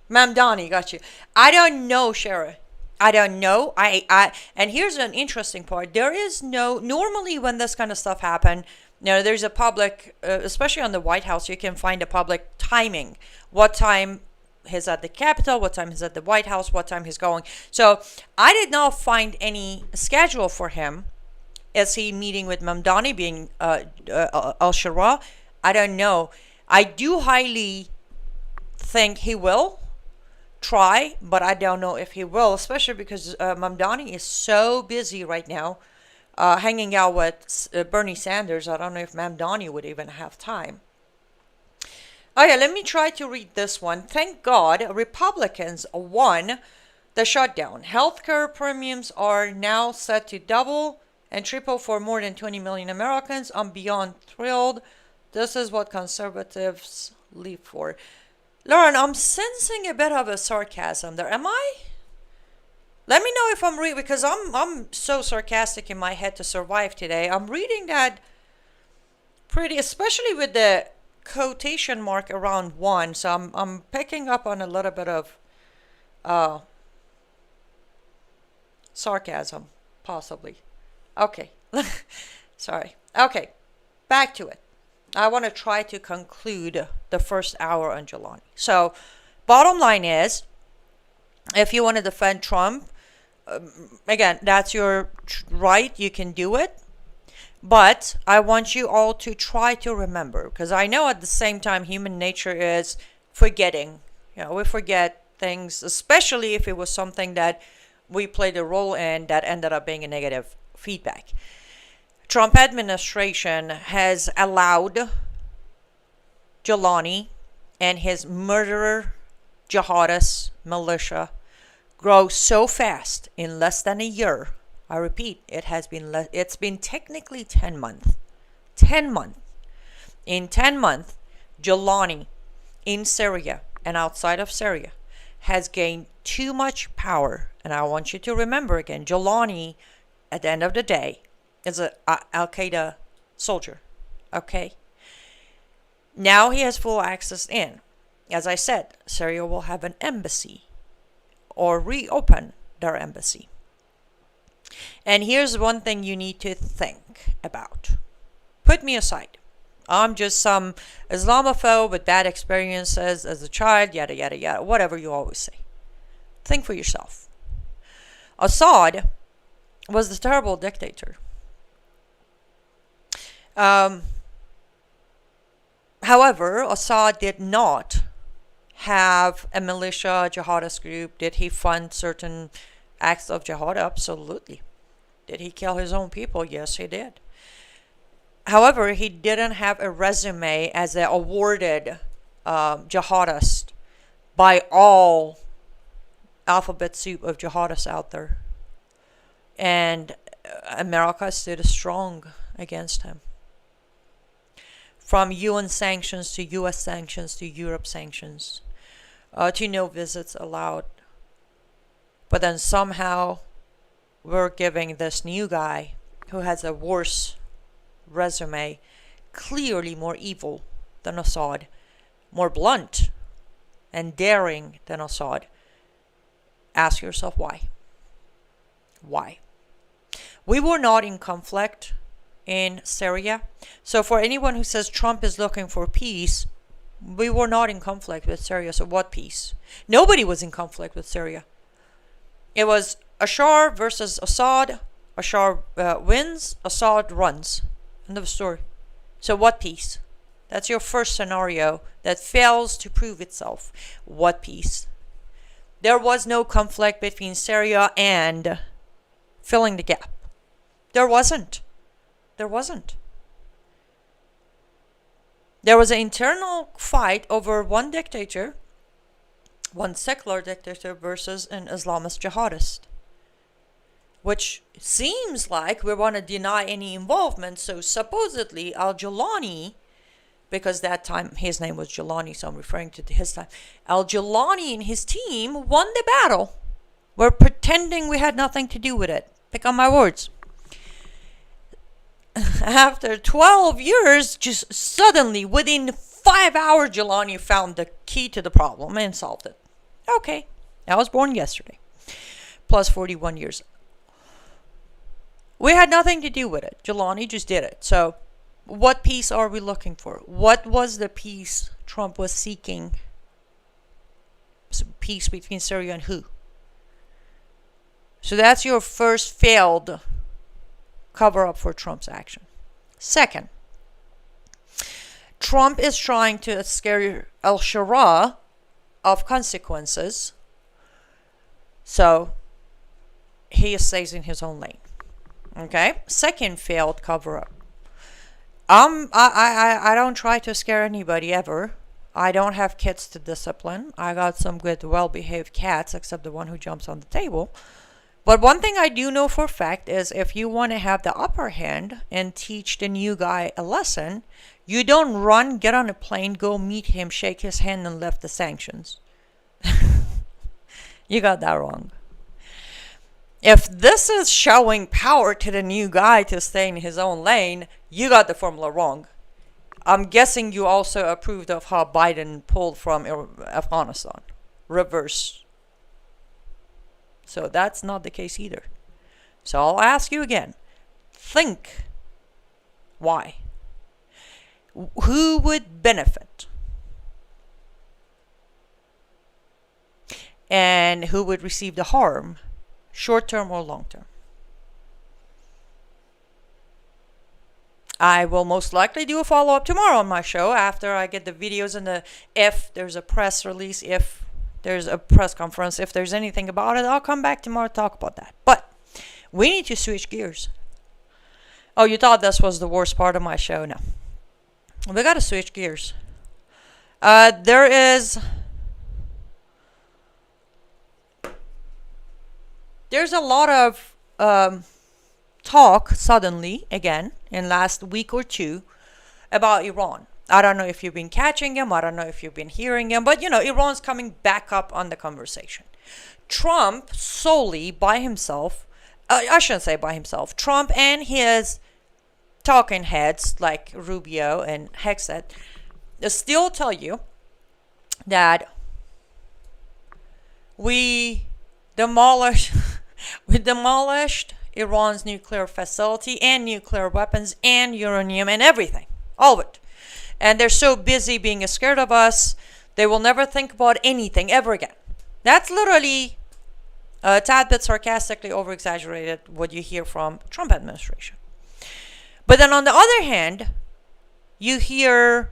Mamdani, got you. I don't know, Shara. I don't know. And here's an interesting part. There is no, normally when this kind of stuff happen, Now, there's a public, especially on the White House, you can find a public timing. What time he's at the Capitol, what time he's at the White House, what time he's going. So I did not find any schedule for him. Is he meeting with Mamdani, being al-Shura? I don't know. I do highly think he will try, but I don't know if he will, especially because Mamdani is so busy right now hanging out with Bernie Sanders. I don't know if Mamdani would even have time. Oh yeah, let me try to read this one. Thank God Republicans won the shutdown. Healthcare premiums are now set to double and triple for more than 20 million Americans. I'm beyond thrilled. This is what conservatives live for. Lauren, I'm sensing a bit of a sarcasm there. Am I? Let me know if I'm reading, because I'm so sarcastic in my head to survive today. I'm reading that pretty, especially with the quotation mark around one. So I'm picking up on a little bit of sarcasm, possibly. Okay. Sorry. Okay. Back to it. I want to try to conclude the first hour on Julani. So, bottom line is, if you want to defend Trump, again, that's your right. You can do it. But I want you all to try to remember, because I know at the same time human nature is forgetting. You know, we forget things, especially if it was something that we played a role in that ended up being a negative feedback. Trump administration has allowed Julani and his murderer jihadist militia grow so fast in less than a year. I repeat, it's been technically 10 months. 10 months. In 10 months, Julani in Syria and outside of Syria has gained too much power. And I want you to remember again, Julani, at the end of the day, is an al-Qaeda soldier. Okay? Now he has full access in. As I said, Syria will have an embassy or reopen their embassy. And here's one thing you need to think about. Put me aside. I'm just some Islamophobe with bad experiences as a child, yada, yada, yada, whatever you always say. Think for yourself. Assad was the terrible dictator. However, Assad did not have a militia, jihadist group. Did he fund certain acts of jihad? Absolutely. Did he kill his own people? Yes, he did. However, he didn't have a resume as an awarded jihadist by all alphabet soup of jihadists out there. And America stood strong against him. From UN sanctions to US sanctions to Europe sanctions, to no visits allowed. But then somehow we're giving this new guy who has a worse resume, clearly more evil than Assad, more blunt and daring than Assad. Ask yourself why. Why? We were not in conflict in Syria. So for anyone who says Trump is looking for peace, we were not in conflict with Syria. So what peace? Nobody was in conflict with Syria. It was Bashar versus Assad. Bashar wins, Assad runs. End of story. So what peace? That's your first scenario that fails to prove itself. What peace? There was no conflict between Syria and filling the gap. There wasn't. There wasn't. There was an internal fight over one dictator, one secular dictator versus an Islamist jihadist, which seems like we want to deny any involvement. So supposedly al-Julani, because that time his name was Julani, so I'm referring to his time, al-Julani and his team won the battle. We're pretending we had nothing to do with it. Pick on my words. After 12 years, just suddenly, within 5 hours, Julani found the key to the problem and solved it. Okay, I was born yesterday, plus 41 years. We had nothing to do with it. Julani just did it. So what peace are we looking for? What was the peace Trump was seeking? Peace between Syria and who? So that's your first failed cover-up for Trump's action. Second, Trump is trying to scare al-Sharia of consequences, so he stays in his own lane. Okay? Second failed cover-up. I don't try to scare anybody ever. I don't have kids to discipline. I got some good, well-behaved cats, except the one who jumps on the table. But one thing I do know for a fact is if you want to have the upper hand and teach the new guy a lesson, you don't run, get on a plane, go meet him, shake his hand, and lift the sanctions. You got that wrong. If this is showing power to the new guy to stay in his own lane, you got the formula wrong. I'm guessing you also approved of how Biden pulled from Afghanistan. Reverse. So that's not the case either. So I'll ask you again. Think. Why? Who would benefit? And who would receive the harm? Short term or long term? I will most likely do a follow-up tomorrow on my show after I get the videos and if there's a press release, if there's a press conference, if there's anything about it, I'll come back tomorrow to talk about that. But we need to switch gears. Oh, you thought this was the worst part of my show? No. We got to switch gears. There's a lot of talk suddenly again in last week or two about Iran. I don't know if you've been catching him. I don't know if you've been hearing him. But, Iran's coming back up on the conversation. Trump solely by himself, I shouldn't say by himself, Trump and his talking heads like Rubio and Hexet still tell you that we demolished Iran's nuclear facility and nuclear weapons and uranium and everything. All of it. And they're so busy being scared of us, they will never think about anything ever again. That's literally a tad bit sarcastically over-exaggerated what you hear from Trump administration. But then on the other hand, you hear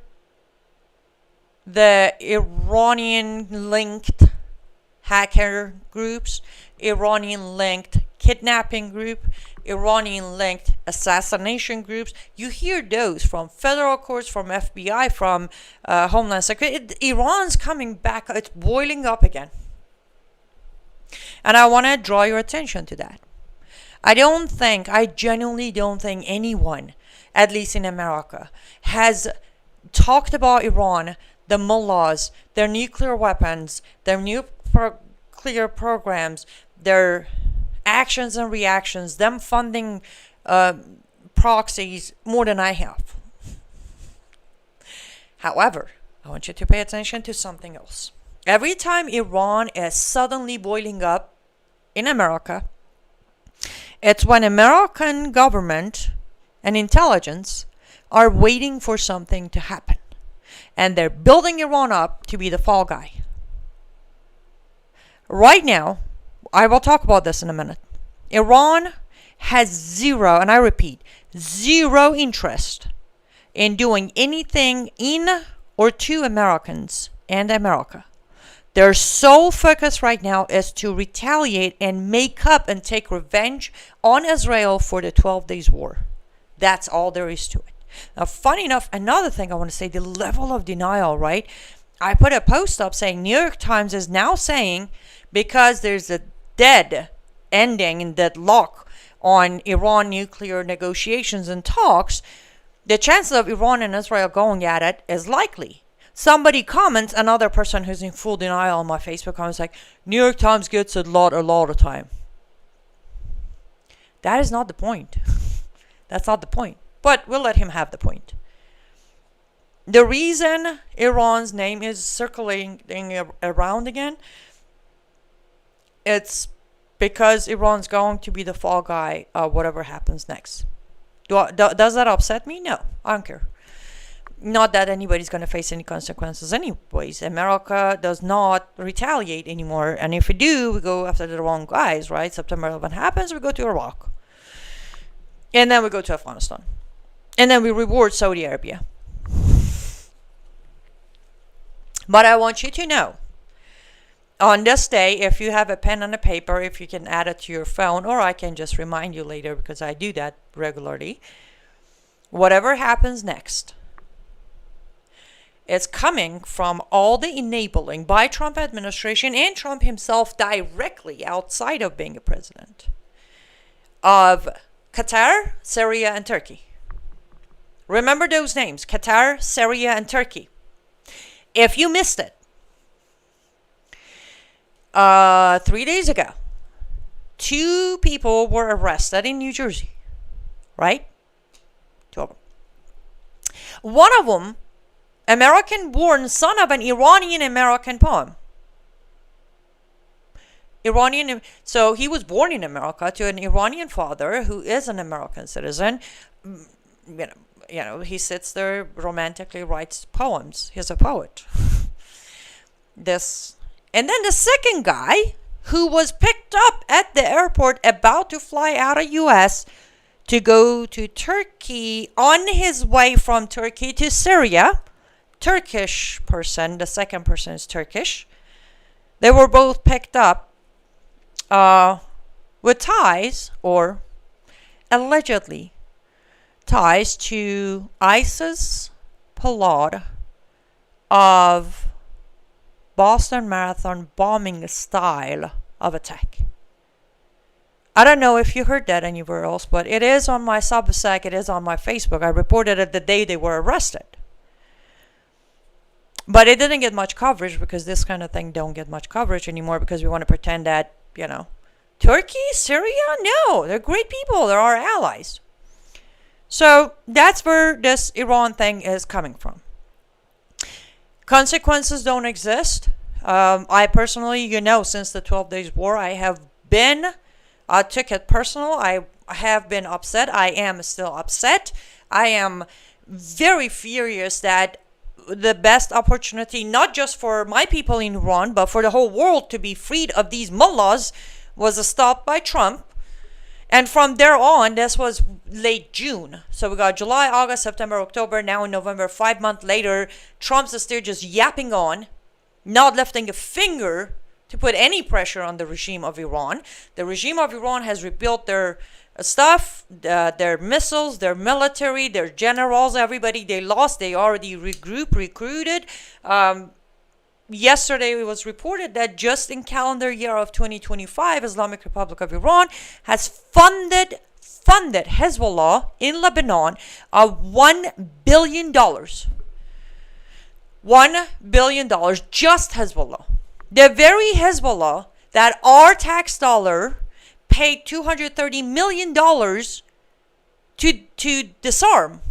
the Iranian-linked hacker groups, Iranian-linked kidnapping group, Iranian-linked assassination groups. You hear those from federal courts, from FBI, from Homeland Security. Iran's coming back. It's boiling up again. And I want to draw your attention to that. I genuinely don't think anyone, at least in America, has talked about Iran, the mullahs, their nuclear weapons, their nuclear programs, their actions and reactions, them funding proxies more than I have. However, I want you to pay attention to something else. Every time Iran is suddenly boiling up in America, it's when American government and intelligence are waiting for something to happen. And they're building Iran up to be the fall guy. Right now, I will talk about this in a minute. Iran has zero, and I repeat, zero interest in doing anything in or to Americans and America. Their sole focus right now is to retaliate and make up and take revenge on Israel for the 12 Days War. That's all there is to it. Now, funny enough, another thing I want to say, the level of denial, right? I put a post up saying New York Times is now saying because there's a dead ending and deadlock on Iran nuclear negotiations and talks, the chances of Iran and Israel going at it is likely. Somebody comments, another person who's in full denial on my Facebook comments like, New York Times gets it a lot of time. That is not the point. That's not the point. But we'll let him have the point. The reason Iran's name is circulating around again, it's because Iran's going to be the fall guy, whatever happens next. Does that upset me? No, I don't care. Not that anybody's going to face any consequences anyways. America does not retaliate anymore. And if we do, we go after the wrong guys, right? September 11 happens, we go to Iraq. And then we go to Afghanistan. And then we reward Saudi Arabia. But I want you to know, on this day, if you have a pen and a paper, if you can add it to your phone, or I can just remind you later because I do that regularly, whatever happens next, it's coming from all the enabling by Trump administration and Trump himself directly outside of being a president of Qatar, Syria, and Turkey. Remember those names, Qatar, Syria, and Turkey. If you missed it, 3 days ago, 2 people were arrested in New Jersey, right? 2 of them. One of them, American-born son of an Iranian-American poem. So he was born in America to an Iranian father who is an American citizen. You know, he sits there, romantically writes poems. He's a poet. And then the second guy, who was picked up at the airport about to fly out of U.S. to go to Turkey on his way from Turkey to Syria. Turkish person, the second person is Turkish. They were both picked up with ties, or allegedly ties to ISIS plot of Boston Marathon bombing style of attack. I don't know if you heard that anywhere else, but it is on my Substack, it is on my Facebook. I reported it the day they were arrested. But it didn't get much coverage because this kind of thing don't get much coverage anymore because we want to pretend that, you know, Turkey, Syria, no, they're great people, they're our allies. So that's where this Iran thing is coming from. Consequences don't exist. I personally, you know, since the 12 Days War, I took it personal. I have been upset. I am still upset. I am very furious that the best opportunity, not just for my people in Iran, but for the whole world to be freed of these mullahs, was stopped by Trump. And from there on, this was late June. So we got July, August, September, October, now in November, 5 months later, Trump's still just yapping on, not lifting a finger to put any pressure on the regime of Iran. The regime of Iran has rebuilt their stuff, their missiles, their military, their generals, everybody they lost, they already recruited. Yesterday it was reported that just in calendar year of 2025, Islamic Republic of Iran has funded Hezbollah in Lebanon of $1 billion. $1 billion, just Hezbollah. The very Hezbollah that our tax dollar paid $230 million to disarm.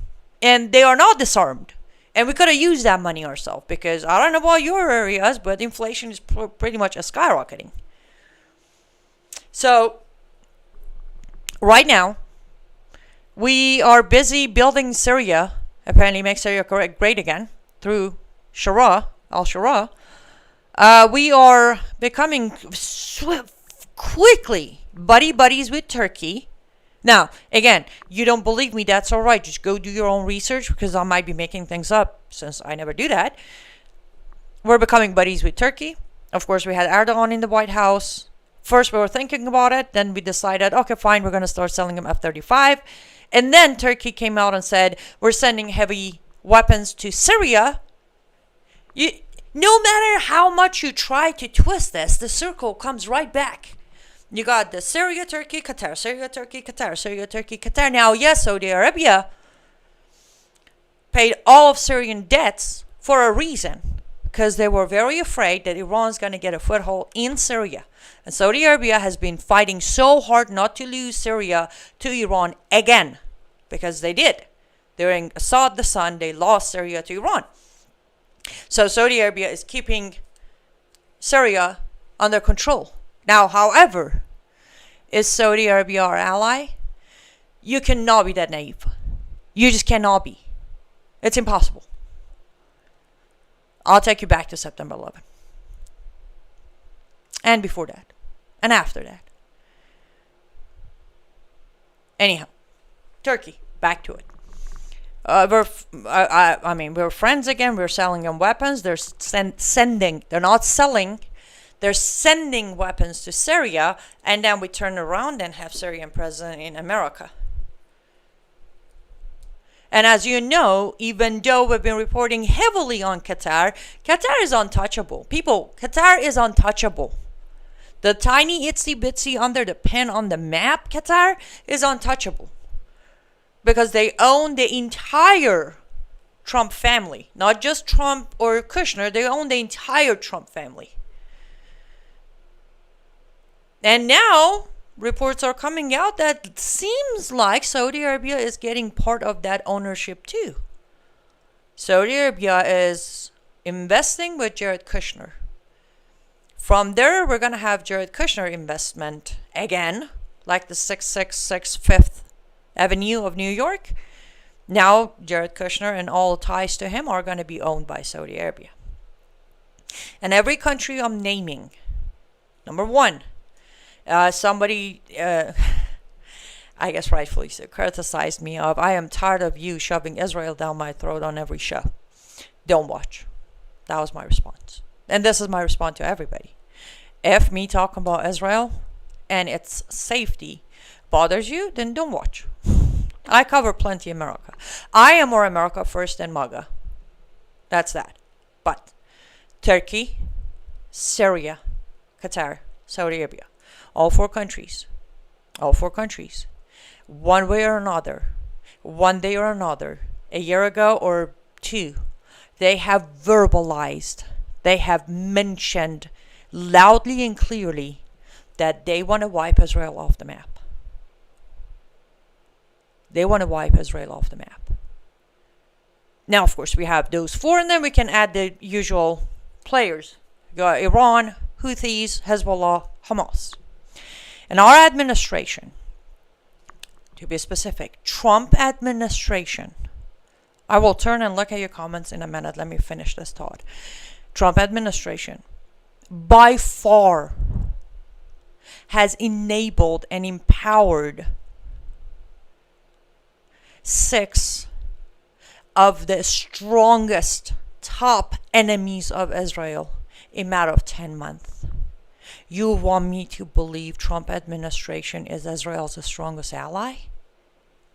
And they are not disarmed. And we could have used that money ourselves because I don't know about your areas, but inflation is pretty much skyrocketing. So right now, we are busy building Syria, apparently make Syria great again, through al-Shura. We are becoming quickly buddies with Turkey. Now, again, you don't believe me, that's all right. Just go do your own research because I might be making things up since I never do that. We're becoming buddies with Turkey. Of course, we had Erdogan in the White House. First, we were thinking about it. Then we decided, okay, fine, we're going to start selling them F-35. And then Turkey came out and said, we're sending heavy weapons to Syria. No matter how much you try to twist this, the circle comes right back. You got the Syria, Turkey, Qatar, Syria, Turkey, Qatar, Syria, Turkey, Qatar. Now, yes, Saudi Arabia paid all of Syrian debts for a reason. Because they were very afraid that Iran's going to get a foothold in Syria. And Saudi Arabia has been fighting so hard not to lose Syria to Iran again. Because they did. During Assad the Son, they lost Syria to Iran. So Saudi Arabia is keeping Syria under control. Now, however, is Saudi Arabia our ally? You cannot be that naive. You just cannot be. It's impossible. I'll take you back to September 11th. And before that. And after that. Anyhow, Turkey, back to it. We're friends again. We're selling them weapons. They're sending. They're not selling. They're sending weapons to Syria, and then we turn around and have Syrian president in America. And as you know, even though we've been reporting heavily on Qatar, Qatar is untouchable. People, Qatar is untouchable. The tiny itsy bitsy under the pen on the map, Qatar, is untouchable. Because they own the entire Trump family. Not just Trump or Kushner, they own the entire Trump family. And now, reports are coming out that it seems like Saudi Arabia is getting part of that ownership too. Saudi Arabia is investing with Jared Kushner. From there, we're going to have Jared Kushner investment again, like the 666 Fifth Avenue of New York. Now, Jared Kushner and all ties to him are going to be owned by Saudi Arabia. And every country I'm naming, number one, somebody, I guess rightfully so, criticized me of, I am tired of you shoving Israel down my throat on every show. Don't watch. That was my response. And this is my response to everybody. If me talking about Israel and its safety bothers you, then don't watch. I cover plenty America. I am more America first than MAGA. That's that. But Turkey, Syria, Qatar, Saudi Arabia, all four countries, one way or another, one day or another, a year ago or two, they have verbalized, they have mentioned loudly and clearly that they want to wipe Israel off the map. They want to wipe Israel off the map. Now, of course, we have those four, and then we can add the usual players. You got Iran, Houthis, Hezbollah, Hamas. And our administration, to be specific, Trump administration, I will turn and look at your comments in a minute. Let me finish this thought. Trump administration, by far, has enabled and empowered 6 of the strongest top enemies of Israel in a matter of 10 months. You want me to believe Trump administration is Israel's strongest ally?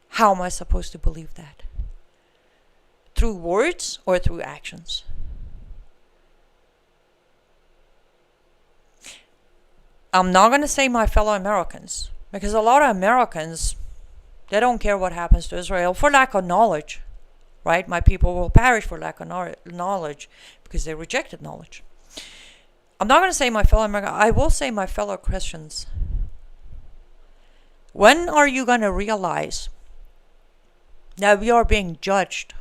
How am I supposed to believe that? Through words or through actions? I'm not going to say my fellow Americans, because a lot of Americans, they don't care what happens to Israel for lack of knowledge, right? My people will perish for lack of knowledge because they rejected knowledge. I'm not going to say my fellow Americans. I will say my fellow Christians. When are you going to realize that we are being judged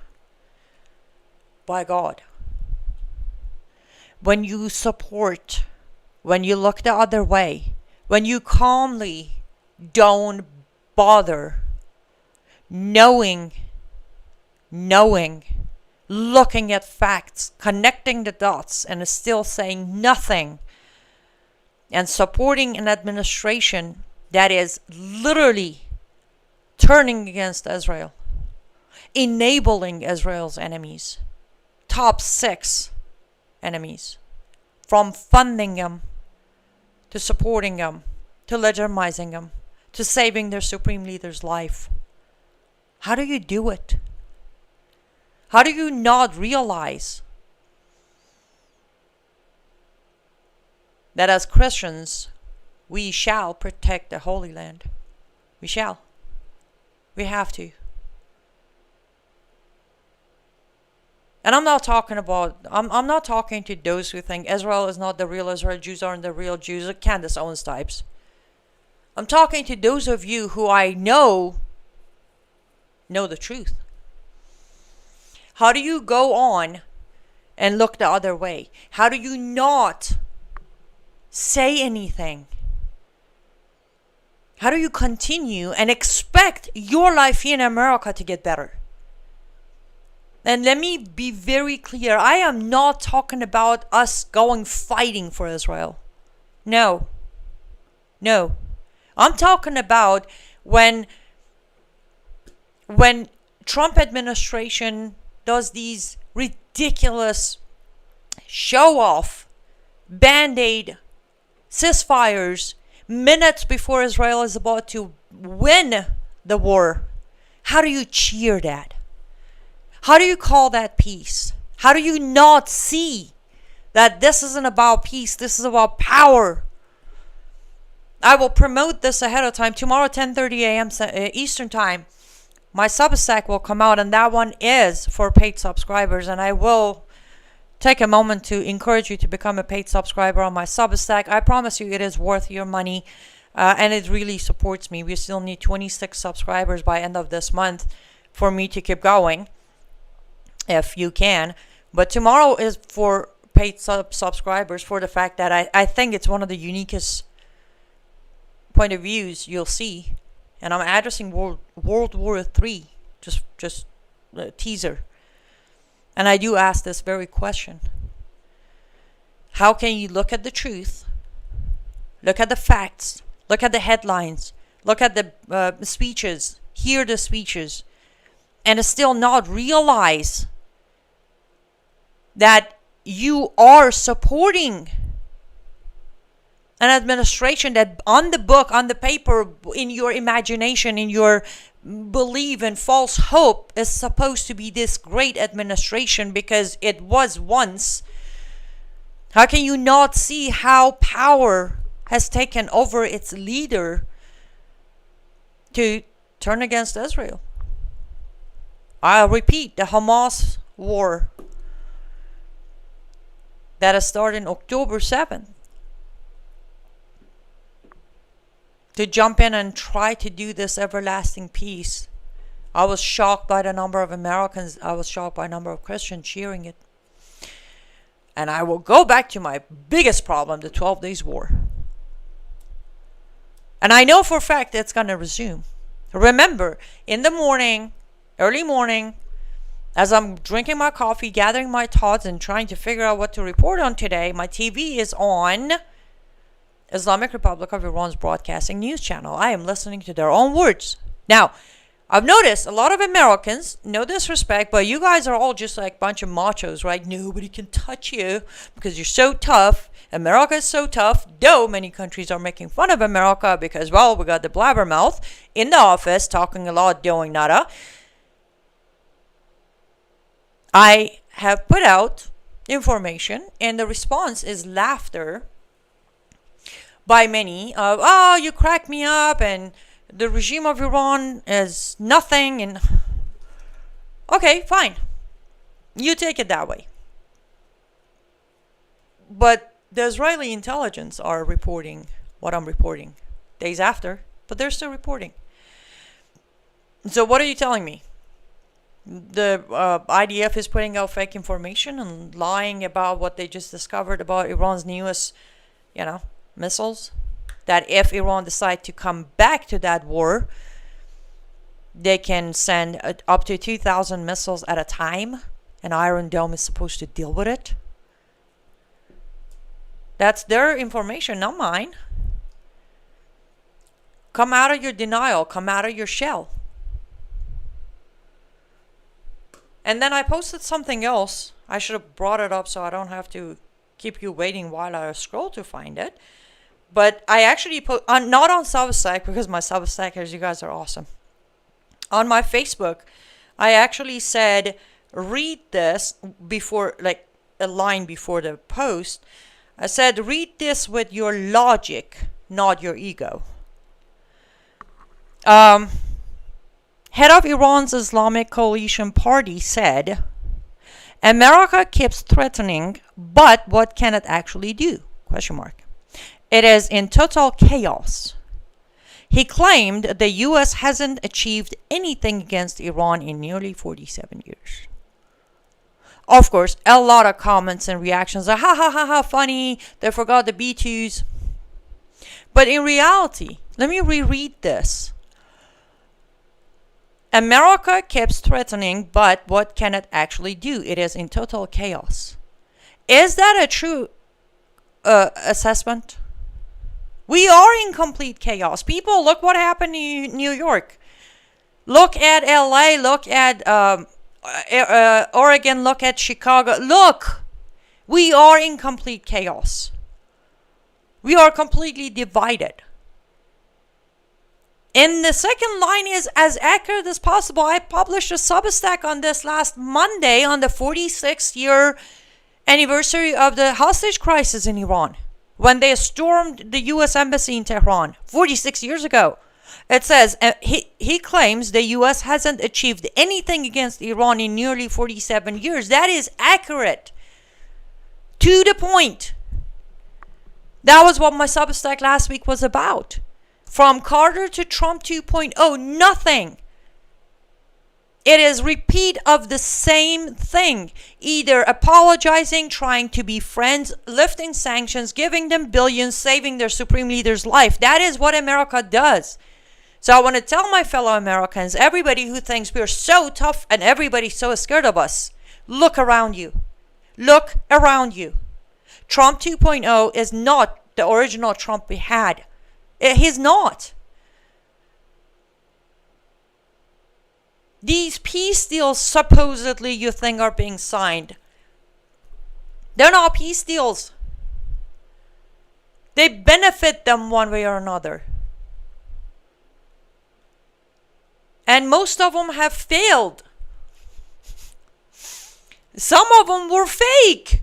by God? When you support, when you look the other way, when you calmly don't bother knowing, looking at facts, connecting the dots, and still saying nothing, and supporting an administration that is literally turning against Israel, enabling Israel's enemies, top 6 enemies, from funding them, to supporting them, to legitimizing them, to saving their supreme leader's life. How do you do it? How do you not realize that as Christians, we shall protect the Holy Land? We shall. We have to. And I'm not talking to those who think Israel is not the real Israel, Jews aren't the real Jews, Candace Owens types. I'm talking to those of you who I know the truth. How do you go on and look the other way? How do you not say anything? How do you continue and expect your life here in America to get better? And let me be very clear. I am not talking about us going fighting for Israel. No. No. I'm talking about when Trump administration does these ridiculous show-off, band-aid ceasefires minutes before Israel is about to win the war. How do you cheer that? How do you call that peace? How do you not see that this isn't about peace? This is about power. I will promote this ahead of time. Tomorrow, 10:30 a.m. Eastern Time, my Substack will come out, and that one is for paid subscribers. And I will take a moment to encourage you to become a paid subscriber on my Substack. I promise you it is worth your money, and it really supports me. We still need 26 subscribers by end of this month for me to keep going, if you can. But tomorrow is for paid subscribers, for the fact that I think it's one of the uniquest point of views you'll see. And I'm addressing World War III, just a teaser. And I do ask this very question. How can you look at the truth, look at the facts, look at the headlines, look at the speeches, hear the speeches, and still not realize that you are supporting an administration that on the book, on the paper, in your imagination, in your belief and false hope is supposed to be this great administration because it was once? How can you not see how power has taken over its leader to turn against Israel? I'll repeat, the Hamas war that has started on October 7th. To jump in and try to do this everlasting peace. I was shocked by the number of Americans. I was shocked by the number of Christians cheering it. And I will go back to my biggest problem, the 12 Days War. And I know for a fact it's going to resume. Remember, in the morning, early morning, as I'm drinking my coffee, gathering my thoughts, and trying to figure out what to report on today, my TV is on Islamic Republic of Iran's broadcasting news channel. I am listening to their own words. Now, I've noticed a lot of Americans, no disrespect, but you guys are all just like a bunch of machos, right? Nobody can touch you because you're so tough. America is so tough, though many countries are making fun of America because, well, we got the blabbermouth in the office talking a lot, doing nada. I have put out information, and the response is laughter by many of, oh, you crack me up, and the regime of Iran is nothing, and okay, fine. You take it that way. But the Israeli intelligence are reporting what I'm reporting days after, but they're still reporting. So what are you telling me? The IDF is putting out fake information and lying about what they just discovered about Iran's newest, missiles, that if Iran decide to come back to that war, they can send up to 2,000 missiles at a time, and Iron Dome is supposed to deal with it. That's their information, not mine. Come out of your denial, come out of your shell. And then I posted something else. I should have brought it up so I don't have to keep you waiting while I scroll to find it. But I actually put, not on Substack, because my Substackers, you guys are awesome. On my Facebook, I actually said, read this before, like a line before the post. I said, read this with your logic, not your ego. Head of Iran's Islamic Coalition Party said, America keeps threatening, but what can it actually do? Question mark. It is in total chaos. He claimed the U.S. hasn't achieved anything against Iran in nearly 47 years. Of course, a lot of comments and reactions are, ha ha ha ha, funny, they forgot the B2s. But in reality, Let me reread this. America keeps threatening, but what can it actually do? It is in total chaos. Is that a true assessment? We are in complete chaos. People, look what happened in New York. Look at LA. Look at Oregon. Look at Chicago. Look, we are in complete chaos. We are completely divided. And the second line is as accurate as possible. I published a Substack on this last Monday on the 46th year anniversary of the hostage crisis in Iran, when they stormed the U.S. Embassy in Tehran 46 years ago. It says, he claims the U.S. hasn't achieved anything against Iran in nearly 47 years. That is accurate. To the point. That was what my Substack last week was about. From Carter to Trump 2.0, nothing. It is repeat of the same thing. Either apologizing, trying to be friends, lifting sanctions, giving them billions, saving their supreme leader's life. That is what America does. So I want to tell my fellow Americans, everybody who thinks we're so tough and everybody's so scared of us, look around you. Look around you. Trump 2.0 is not the original Trump we had. He's not. These peace deals supposedly you think are being signed, they're not peace deals. They benefit them one way or another. And most of them have failed. Some of them were fake.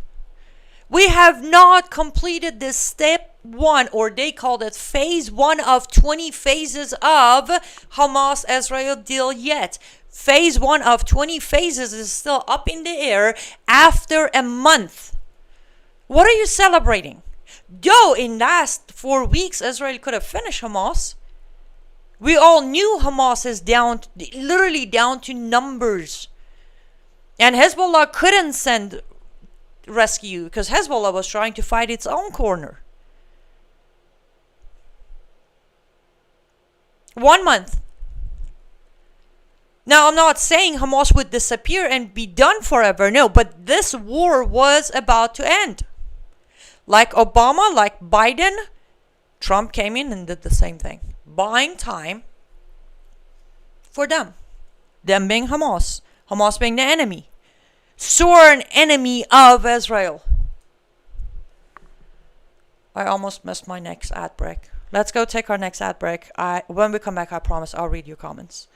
We have not completed this step 1, or they called it phase 1 of 20 phases of Hamas-Israel deal yet. Phase 1 of 20 phases is still up in the air after a month. What are you celebrating? Though in last 4 weeks, Israel could have finished Hamas. We all knew Hamas is down, literally down to numbers. And Hezbollah couldn't send rescue because Hezbollah was trying to fight its own corner. 1 month. Now, I'm not saying Hamas would disappear and be done forever. No, but this war was about to end. Like Obama, like Biden, Trump came in and did the same thing. Buying time for them. Them being Hamas. Hamas being the enemy. Sworn enemy of Israel. I almost missed my next ad break. Let's go take our next ad break. When we come back, I promise I'll read your comments.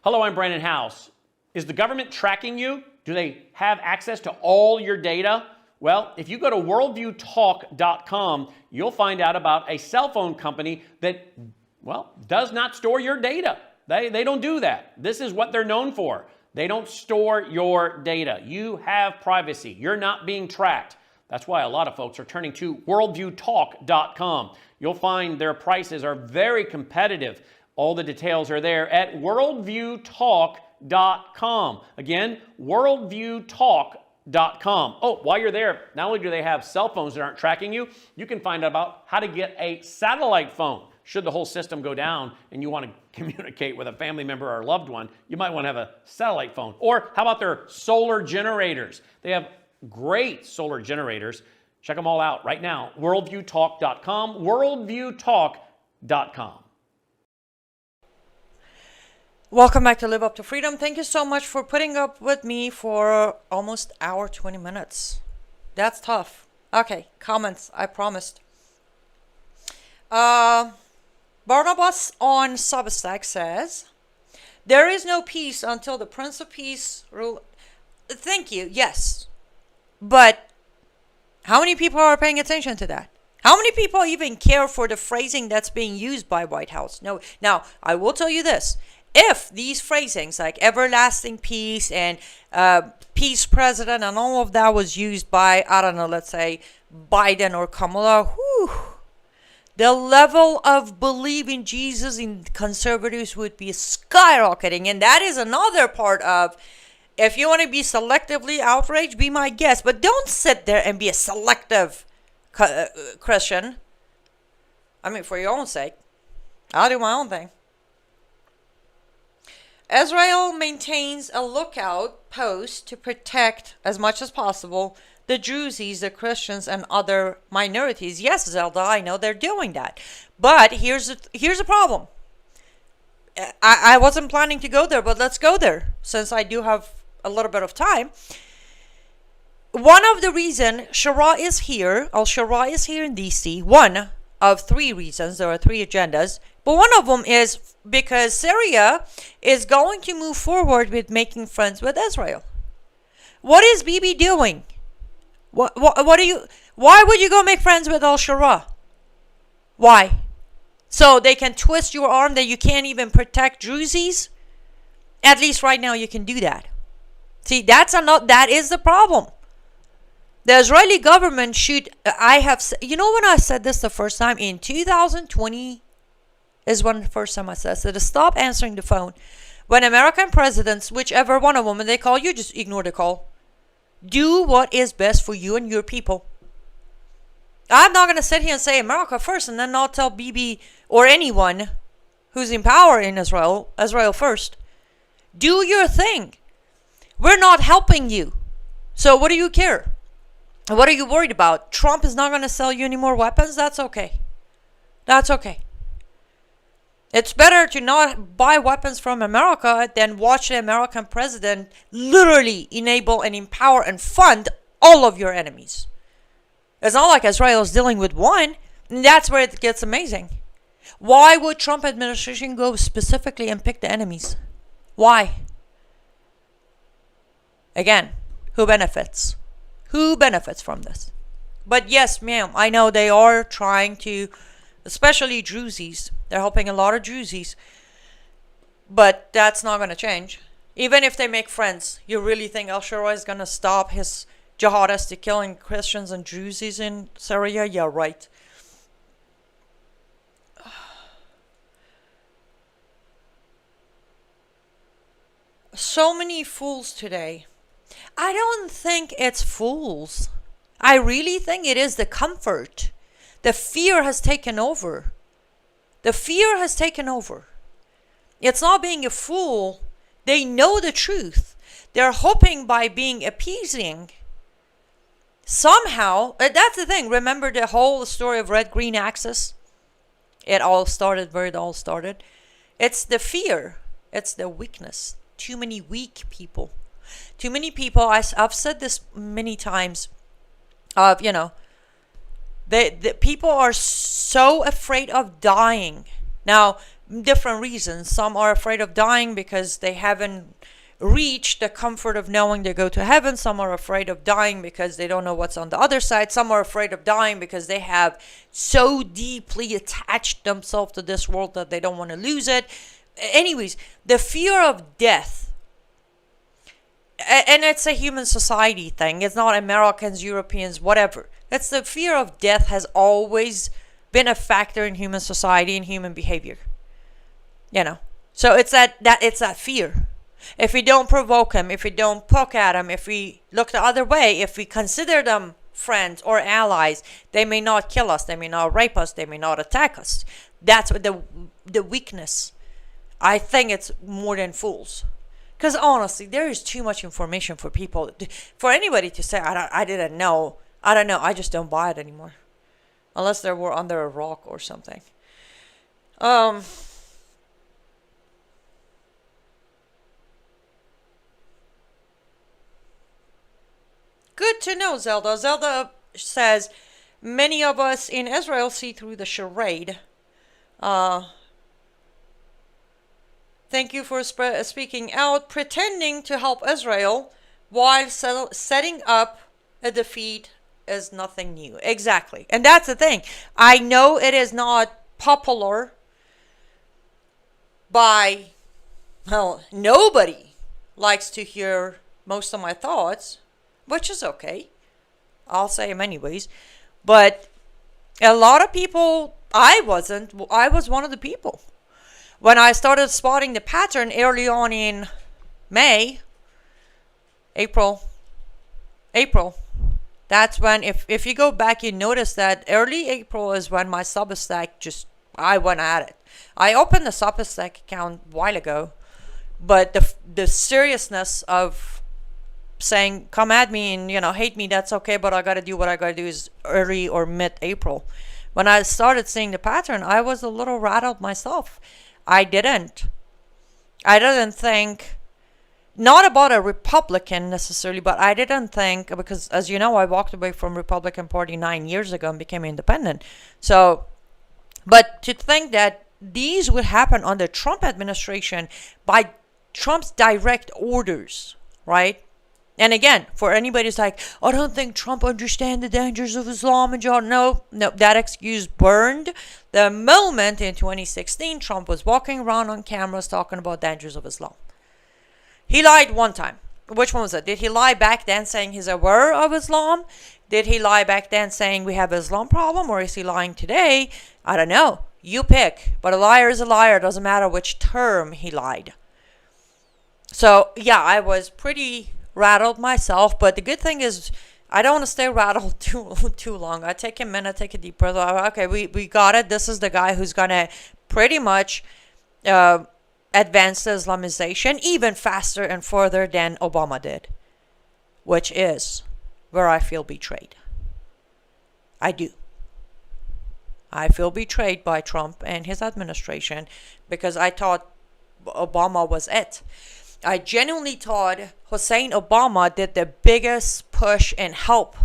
Hello, I'm Brandon House. Is the government tracking you? Do they have access to all your data? Well, if you go to worldviewtalk.com, you'll find out about a cell phone company that, well, does not store your data. They don't do that. This is what they're known for. They don't store your data. You have privacy. You're not being tracked. That's why a lot of folks are turning to worldviewtalk.com. You'll find their prices are very competitive. All the details are there at worldviewtalk.com. Again, worldviewtalk.com. Oh, while you're there, not only do they have cell phones that aren't tracking you, you can find out about how to get a satellite phone. Should the whole system go down and you want to communicate with a family member or a loved one, you might want to have a satellite phone. Or how about their solar generators? They have great solar generators. Check them all out right now. Worldviewtalk.com. Worldviewtalk.com. Welcome back to Live Up to Freedom. Thank you so much for putting up with me for almost hour 20 minutes. That's tough. Okay, comments. I promised. Barnabas on Substack says, there is no peace until the Prince of Peace rule. Thank you. Yes. But how many people are paying attention to that? How many people even care for the phrasing that's being used by White House? No. Now, I will tell you this. If these phrasings like everlasting peace and peace president and all of that was used by, I don't know, let's say Biden or Kamala, whew, the level of belief in Jesus in conservatives would be skyrocketing. And that is another part of, if you want to be selectively outraged, be my guest. But don't sit there and be a selective Christian. I mean, for your own sake. I'll do my own thing. Israel maintains a lookout post to protect, as much as possible, the Druzes, the Christians, and other minorities. Yes, Zelda, I know they're doing that. But here's a problem. I wasn't planning to go there, but let's go there, since I do have a little bit of time. One of the reasons Shara is here, al-Shara is here in DC, one of three reasons, there are three agendas, but one of them is because Syria is going to move forward with making friends with Israel. What is Bibi doing? What are you? Why would you go make friends with al-Shara? Why? So they can twist your arm that you can't even protect Druzes? At least right now you can do that. See, that is the problem. The Israeli government should, when I said this the first time, in 2020 is when the first time I said to stop answering the phone. When American presidents, whichever one of them, when they call you, just ignore the call. Do what is best for you and your people. I'm not going to sit here and say America first and then not tell Bibi or anyone who's in power in Israel first. Do your thing. We're not helping you. So what do you care? What are you worried about? Trump is not going to sell you any more weapons? That's okay. That's okay. It's better to not buy weapons from America than watch the American president literally enable and empower and fund all of your enemies. It's not like Israel is dealing with one. And that's where it gets amazing. Why would Trump administration go specifically and pick the enemies? Why? Again, who benefits? Who benefits from this? But yes, ma'am, I know they are trying to, especially Druzes. They're helping a lot of Druzes. But that's not going to change. Even if they make friends, you really think al-Shara is going to stop his jihadists killing Christians and Druzes in Syria? Yeah, right. So many fools today. I don't think it's fools. I really think it is the comfort. The fear has taken over. The fear has taken over. It's not being a fool. They know the truth. They're hoping by being appeasing. Somehow, that's the thing. Remember the whole story of red-green axis? It all started where it all started. It's the fear. It's the weakness. Too many weak people. Too many people, I've said this many times, the people are so afraid of dying. Now, different reasons. Some are afraid of dying because they haven't reached the comfort of knowing they go to heaven. Some are afraid of dying because they don't know what's on the other side. Some are afraid of dying because they have so deeply attached themselves to this world that they don't want to lose it. Anyways, the fear of death. And it's a human society thing. It's not Americans, Europeans, whatever. It's the fear of death has always been a factor in human society and human behavior. So it's that fear. If we don't provoke them, if we don't poke at them, if we look the other way, if we consider them friends or allies, they may not kill us, they may not rape us, they may not attack us. That's what the weakness. I think it's more than fools. Because honestly, there is too much information for people, for anybody to say, I didn't know. I don't know. I just don't buy it anymore. Unless they were under a rock or something. Good to know, Zelda. Zelda says, many of us in Israel see through the charade. Thank you for speaking out. Pretending to help Israel while setting up a defeat is nothing new. Exactly. And that's the thing. I know it is not popular nobody likes to hear most of my thoughts, which is okay. I'll say them anyways. But a lot of people, I was one of the people. When I started spotting the pattern early on in April, That's when, if you go back, you notice that early April is when my Substack I went at it. I opened the Substack account a while ago, but the seriousness of saying, come at me and, hate me, that's okay, but I got to do what I got to do, is early or mid-April. When I started seeing the pattern, I was a little rattled myself. I didn't think, not about a Republican necessarily, but I didn't think, because as you know, I walked away from Republican Party 9 years ago and became independent. So, but to think that these would happen on the Trump administration by Trump's direct orders, right? And again, for anybody who's like, I don't think Trump understands the dangers of Islam and jihad. No, that excuse burned the moment in 2016 Trump was walking around on cameras talking about dangers of Islam. He lied one time. Which one was it? Did he lie back then saying he's aware of Islam? Did he lie back then saying we have an Islam problem? Or is he lying today? I don't know. You pick. But a liar is a liar. It doesn't matter which term he lied. So, yeah, I was pretty rattled myself, but the good thing is I don't want to stay rattled too long. I take a minute, take a deep breath. Okay, we got it. This is the guy who's gonna pretty much advance the Islamization even faster and further than Obama did, which is where I feel betrayed. I do. I feel betrayed by Trump and his administration because I thought Obama was it. I genuinely thought Hussein Obama did the biggest push and help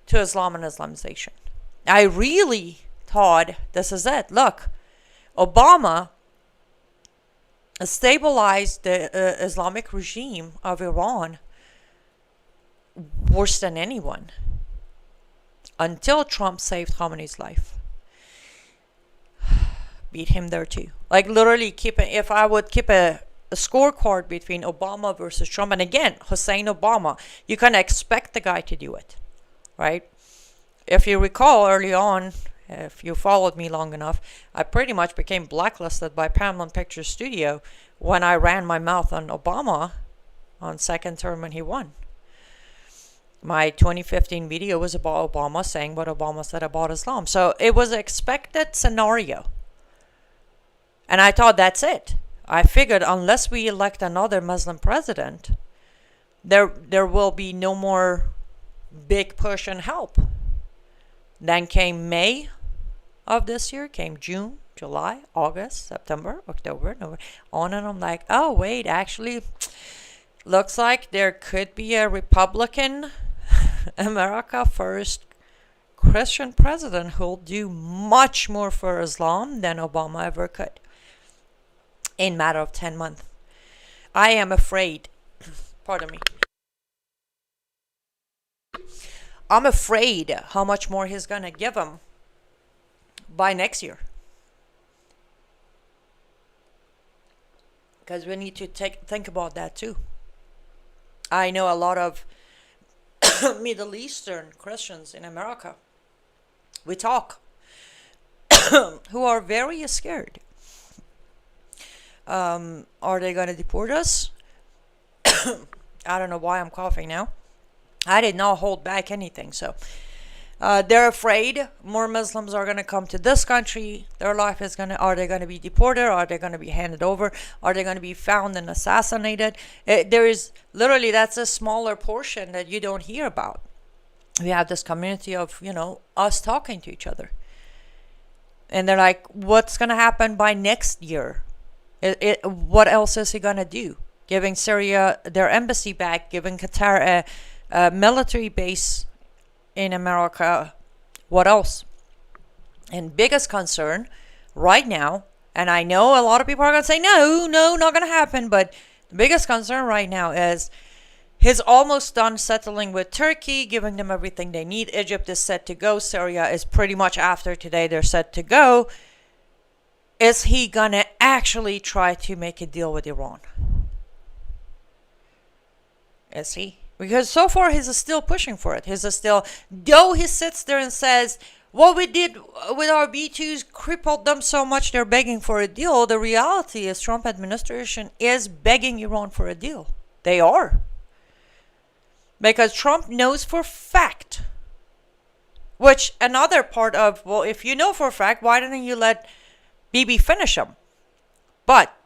to Islam and Islamization. I really thought this is it. Look, Obama stabilized the Islamic regime of Iran worse than anyone until Trump saved Khamenei's life. Beat him there too. Like literally if I would keep a scorecard between Obama versus Trump, and again, Hussein Obama, you can expect the guy to do it, right? If you recall early on, if you followed me long enough, I pretty much became blacklisted by Paramount Pictures Studio when I ran my mouth on Obama on second term when he won. My 2015 video was about Obama saying what Obama said about Islam. So it was an expected scenario. And I thought that's it. I figured unless we elect another Muslim president, there will be no more big push and help. Then came May of this year, came June, July, August, September, October, November, on, and I'm like, oh wait, actually looks like there could be a Republican America First Christian president who'll do much more for Islam than Obama ever could in matter of 10 months. I am afraid, pardon me, I'm afraid how much more he's going to give them by next year. Because we need to think about that too. I know a lot of Middle Eastern Christians in America, we talk, who are very scared. Are they going to deport us? I don't know why I'm coughing now. I did not hold back anything. So they're afraid more Muslims are going to come to this country. Their life is are they going to be deported? Are they going to be handed over? Are they going to be found and assassinated? There is literally, that's a smaller portion that you don't hear about. We have this community of, us talking to each other. And they're like, what's going to happen by next year? What else is he going to do? Giving Syria their embassy back, giving Qatar a military base in America. What else? And biggest concern right now, and I know a lot of people are going to say, no, not going to happen. But the biggest concern right now is he's almost done settling with Turkey, giving them everything they need. Egypt is set to go. Syria is pretty much after today. They're set to go. Is he going to actually try to make a deal with Iran? Is he? Because so far he's still pushing for it. He's still, though he sits there and says, what we did with our B2s crippled them so much they're begging for a deal. The reality is Trump administration is begging Iran for a deal. They are. Because Trump knows for fact, which another part of, well, if you know for a fact, why didn't you let Bibi finish him? But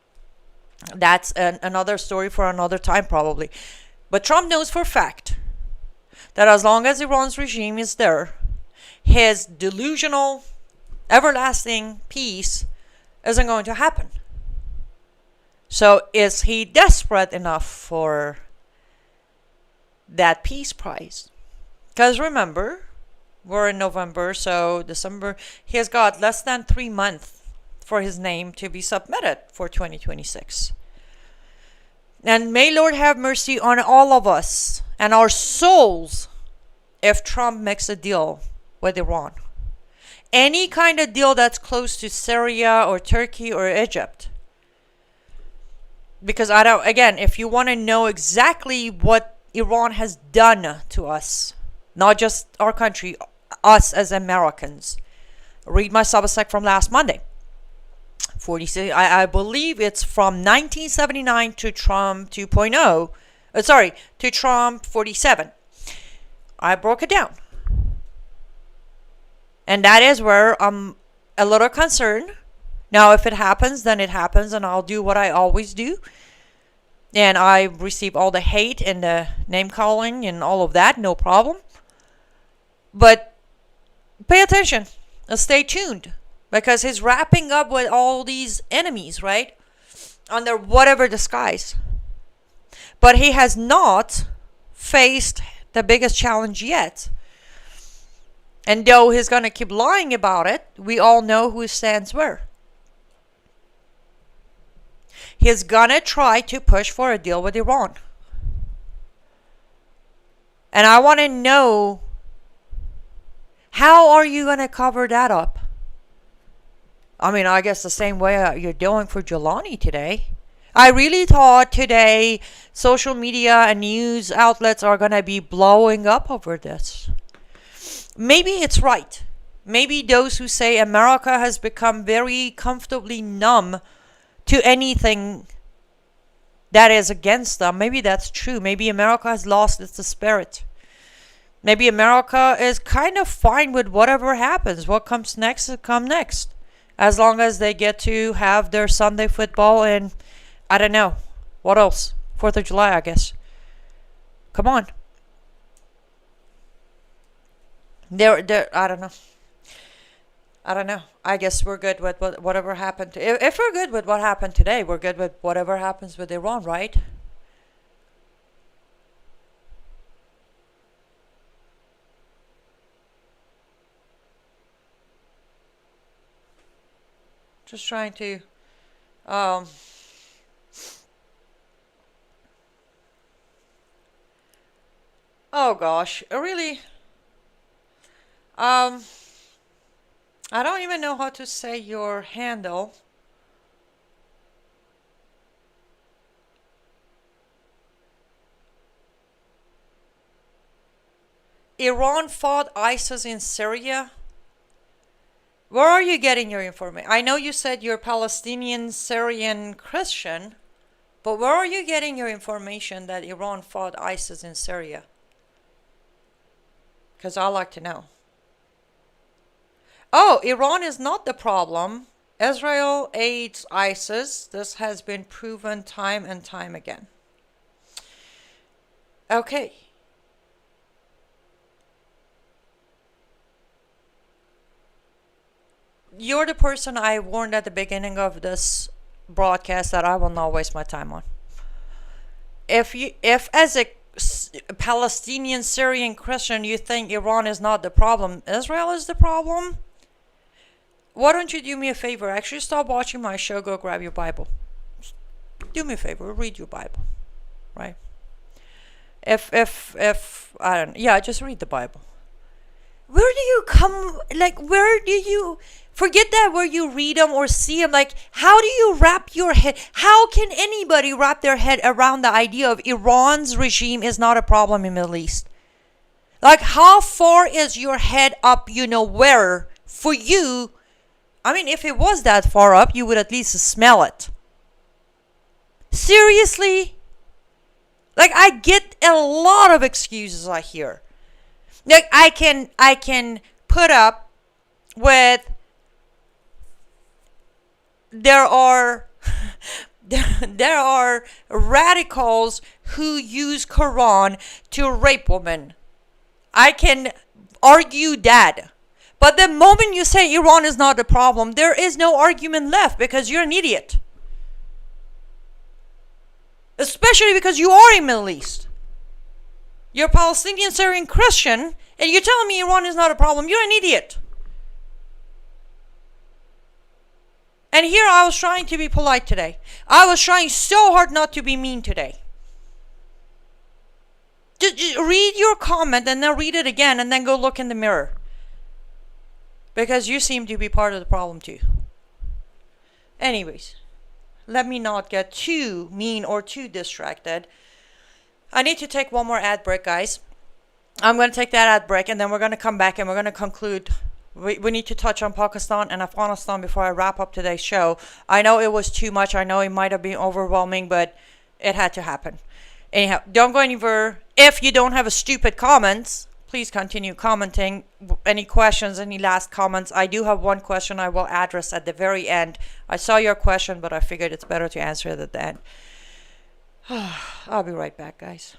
that's another story for another time probably. But Trump knows for a fact that as long as Iran's regime is there, his delusional, everlasting peace isn't going to happen. So is he desperate enough for that peace prize? Because remember, we're in November, so December, he has got less than 3 months for his name to be submitted for 2026. And may Lord have mercy on all of us and our souls if Trump makes a deal with Iran. Any kind of deal that's close to Syria or Turkey or Egypt. Because again, if you want to know exactly what Iran has done to us, not just our country, us as Americans, read my Substack from last Monday. 46, I believe it's from 1979 to Trump 2.0. To Trump 47. I broke it down. And that is where I'm a little concerned. Now, if it happens, then it happens, and I'll do what I always do. And I receive all the hate and the name calling and all of that, no problem. But pay attention and stay tuned, because he's wrapping up with all these enemies, right? Under whatever disguise. But he has not faced the biggest challenge yet. And though he's going to keep lying about it, we all know who stands where. He's going to try to push for a deal with Iran. And I want to know, how are you going to cover that up? I mean, I guess the same way you're doing for Julani today. I really thought today social media and news outlets are going to be blowing up over this. Maybe it's right. Maybe those who say America has become very comfortably numb to anything that is against them, maybe that's true. Maybe America has lost its spirit. Maybe America is kind of fine with whatever happens. What comes next will come next. As long as they get to have their Sunday football and, I don't know, what else? 4th of July, I guess. Come on. I don't know. I guess we're good with whatever happened. If we're good with what happened today, we're good with whatever happens with Iran, right? Just trying to oh gosh, really I don't even know how to say your handle. Iran fought ISIS in Syria. Where are you getting your information? I know you said you're Palestinian, Syrian, Christian, but where are you getting your information that Iran fought ISIS in Syria? Because I'd like to know. Oh, Iran is not the problem. Israel aids ISIS. This has been proven time and time again. Okay. You're the person I warned at the beginning of this broadcast that I will not waste my time on. If as a Palestinian, Syrian Christian, you think Iran is not the problem, Israel is the problem, why don't you do me a favor? Actually, stop watching my show. Go grab your Bible. Do me a favor. Read your Bible, right? If I don't know, yeah, just read the Bible. Where do you come? Like, where do you forget that? Where you read them or see them? Like, how do you wrap your head? How can anybody wrap their head around the idea of Iran's regime is not a problem in the Middle East? Like, how far is your head up? You know where for you? I mean, if it was that far up, you would at least smell it. Seriously? Like, I get a lot of excuses I hear. Like, I can put up with, there are there are radicals who use Quran to rape women. I can argue that. But the moment you say Iran is not the problem, there is no argument left, because you're an idiot. Especially because you are in Middle East. You're Palestinian, Syrian, Christian, and you're telling me Iran is not a problem. You're an idiot. And here I was trying to be polite today. I was trying so hard not to be mean today. Just read your comment and then read it again and then go look in the mirror. Because you seem to be part of the problem too. Anyways, let me not get too mean or too distracted. I need to take one more ad break, guys. I'm going to take that ad break and then we're going to come back and we're going to conclude. We need to touch on Pakistan and Afghanistan before I wrap up today's show. I know it was too much. I know it might have been overwhelming, but it had to happen. Anyhow, don't go anywhere. If you don't have a stupid comments, please continue commenting. Any questions, any last comments? I do have one question I will address at the very end. I saw your question, but I figured it's better to answer it at the end. I'll be right back, guys.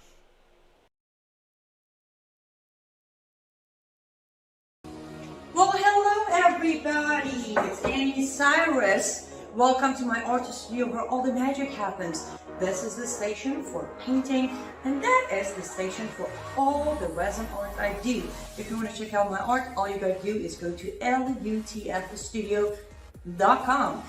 Well, hello everybody. It's Annie Cyrus. Welcome to my art studio where all the magic happens. This is the station for painting, and that is the station for all the resin art I do. If you want to check out my art, all you gotta do is go to lutfstudio.com.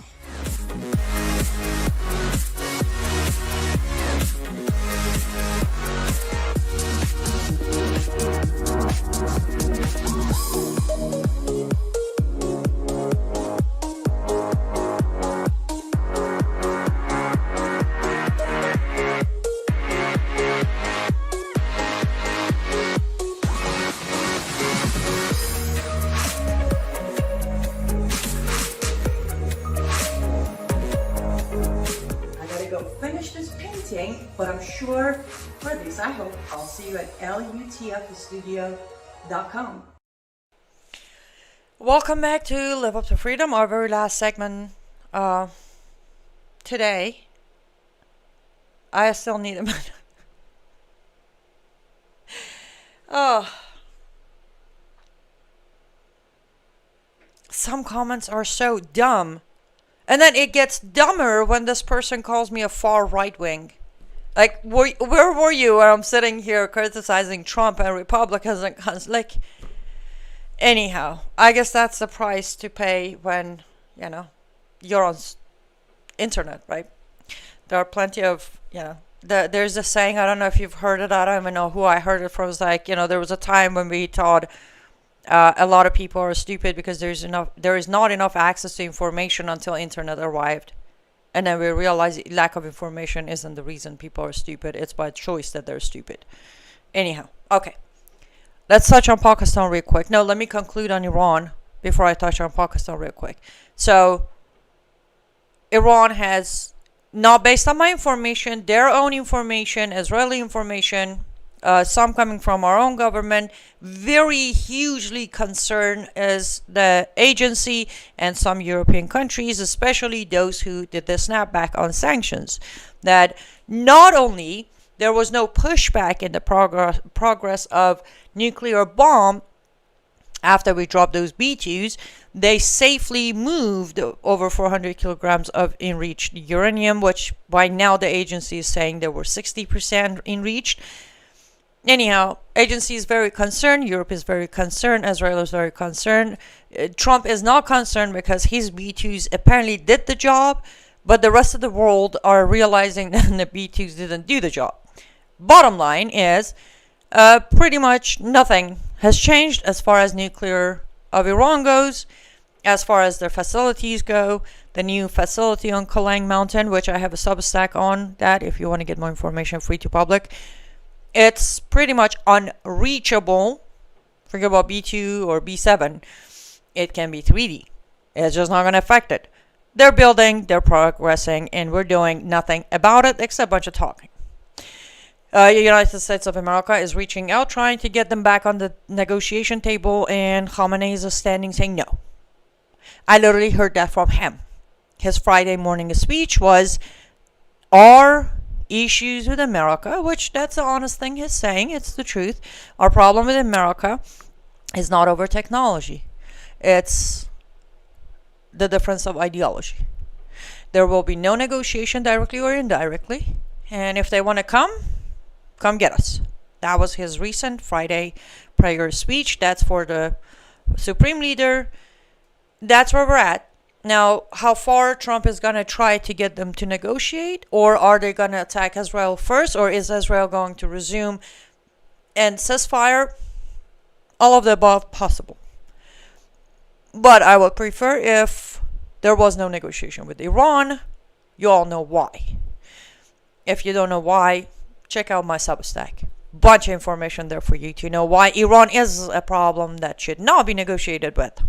But I'm sure for this, I hope I'll see you at lutfstudio.com. Welcome back to Live Up to Freedom, our very last segment today. I still need a minute. Some comments are so dumb. And then it gets dumber when this person calls me a far right wing. Like, where were you when I'm sitting here criticizing Trump and Republicans and like, anyhow, I guess that's the price to pay when, you're on internet, right? There are plenty of, there's a saying, I don't know if you've heard it, I don't even know who I heard it from. It's like, there was a time when we thought a lot of people are stupid because there is not enough access to information until internet arrived. And then we realize lack of information isn't the reason people are stupid. It's by choice that they're stupid. Anyhow, okay. Let's touch on Pakistan real quick. No, let me conclude on Iran before I touch on Pakistan real quick. So, Iran has, not based on my information, their own information, Israeli information, some coming from our own government, very hugely concerned is the agency and some European countries, especially those who did the snapback on sanctions, that not only there was no pushback in the progress of nuclear bomb after we dropped those B2s, they safely moved over 400 kilograms of enriched uranium, which by now the agency is saying there were 60% enriched. Anyhow, agency is very concerned. Europe is very concerned. Israel is very concerned. Trump is not concerned because his B2s apparently did the job, but the rest of the world are realizing that the B2s didn't do the job. Bottom line is, pretty much nothing has changed as far as nuclear of Iran goes, as far as their facilities go. The new facility on Kolang Mountain, which I have a Substack on that, if you want to get more information, free to public. It's pretty much unreachable. Forget about B2 or B7. It can be 3D. It's just not going to affect it. They're building, they're progressing, and we're doing nothing about it except a bunch of talking. The United States of America is reaching out, trying to get them back on the negotiation table, and Khamenei is standing saying no. I literally heard that from him. His Friday morning speech was, our issues with America, which that's the honest thing he's saying, it's the truth. Our problem with America is not over technology. It's the difference of ideology. There will be no negotiation directly or indirectly. And if they want to come get us. That was his recent Friday prayer speech. That's for the Supreme Leader. That's where we're at. Now, how far Trump is going to try to get them to negotiate, or are they going to attack Israel first, or is Israel going to resume and ceasefire? All of the above possible. But I would prefer if there was no negotiation with Iran. You all know why. If you don't know why, check out my Substack. Bunch of information there for you to know why Iran is a problem that should not be negotiated with.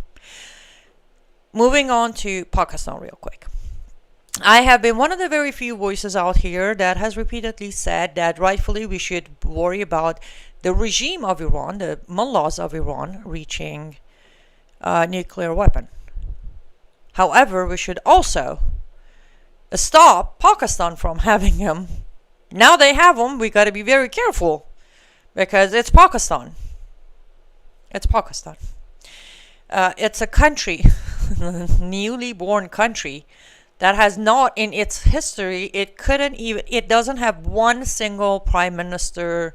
Moving on to Pakistan real quick. I have been one of the very few voices out here that has repeatedly said that rightfully we should worry about the regime of Iran, the mullahs of Iran, reaching a nuclear weapon. However, we should also stop Pakistan from having them. Now they have them, we got to be very careful because it's Pakistan. It's Pakistan. It's a country, newly born country, that has not in its history, it doesn't have one single prime minister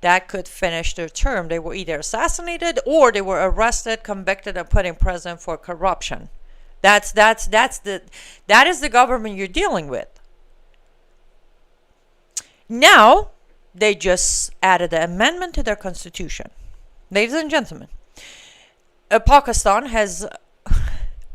that could finish their term. They were either assassinated or they were arrested, convicted, and put in prison for corruption. That is the government you're dealing with. Now, they just added an amendment to their constitution. Ladies and gentlemen, Pakistan has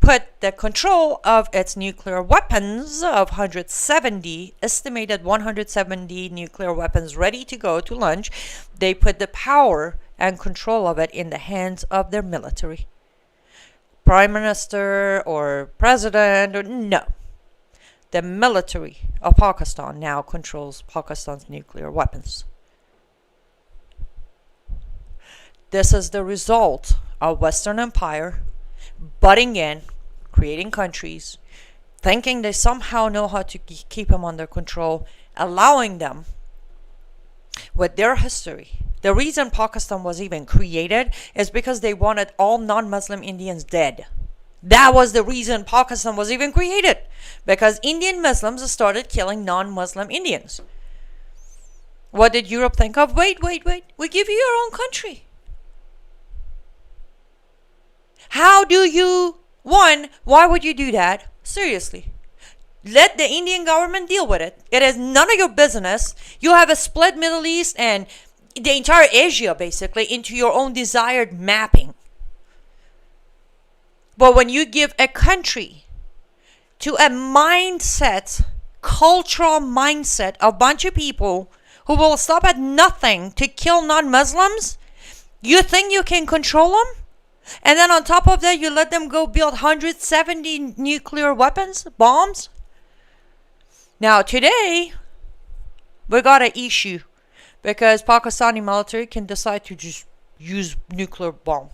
put the control of its nuclear weapons of estimated 170 nuclear weapons ready to go to launch. They put the power and control of it in the hands of their military. Prime Minister or President, or no. The military of Pakistan now controls Pakistan's nuclear weapons. This is the result of Western Empire butting in, creating countries, thinking they somehow know how to keep them under control, allowing them with their history. The reason Pakistan was even created is because they wanted all non-Muslim Indians dead. That was the reason Pakistan was even created, because Indian Muslims started killing non-Muslim Indians. What did Europe think of? Wait, we give you your own country. How do you, why would you do that? Seriously. Let the Indian government deal with it. It is none of your business. You have a split Middle East and the entire Asia basically into your own desired mapping. But when you give a country to a mindset, cultural mindset of a bunch of people who will stop at nothing to kill non-Muslims, you think you can control them? And then on top of that, you let them go build 170 nuclear weapons, bombs? Now today, we got an issue because Pakistani military can decide to just use nuclear bomb.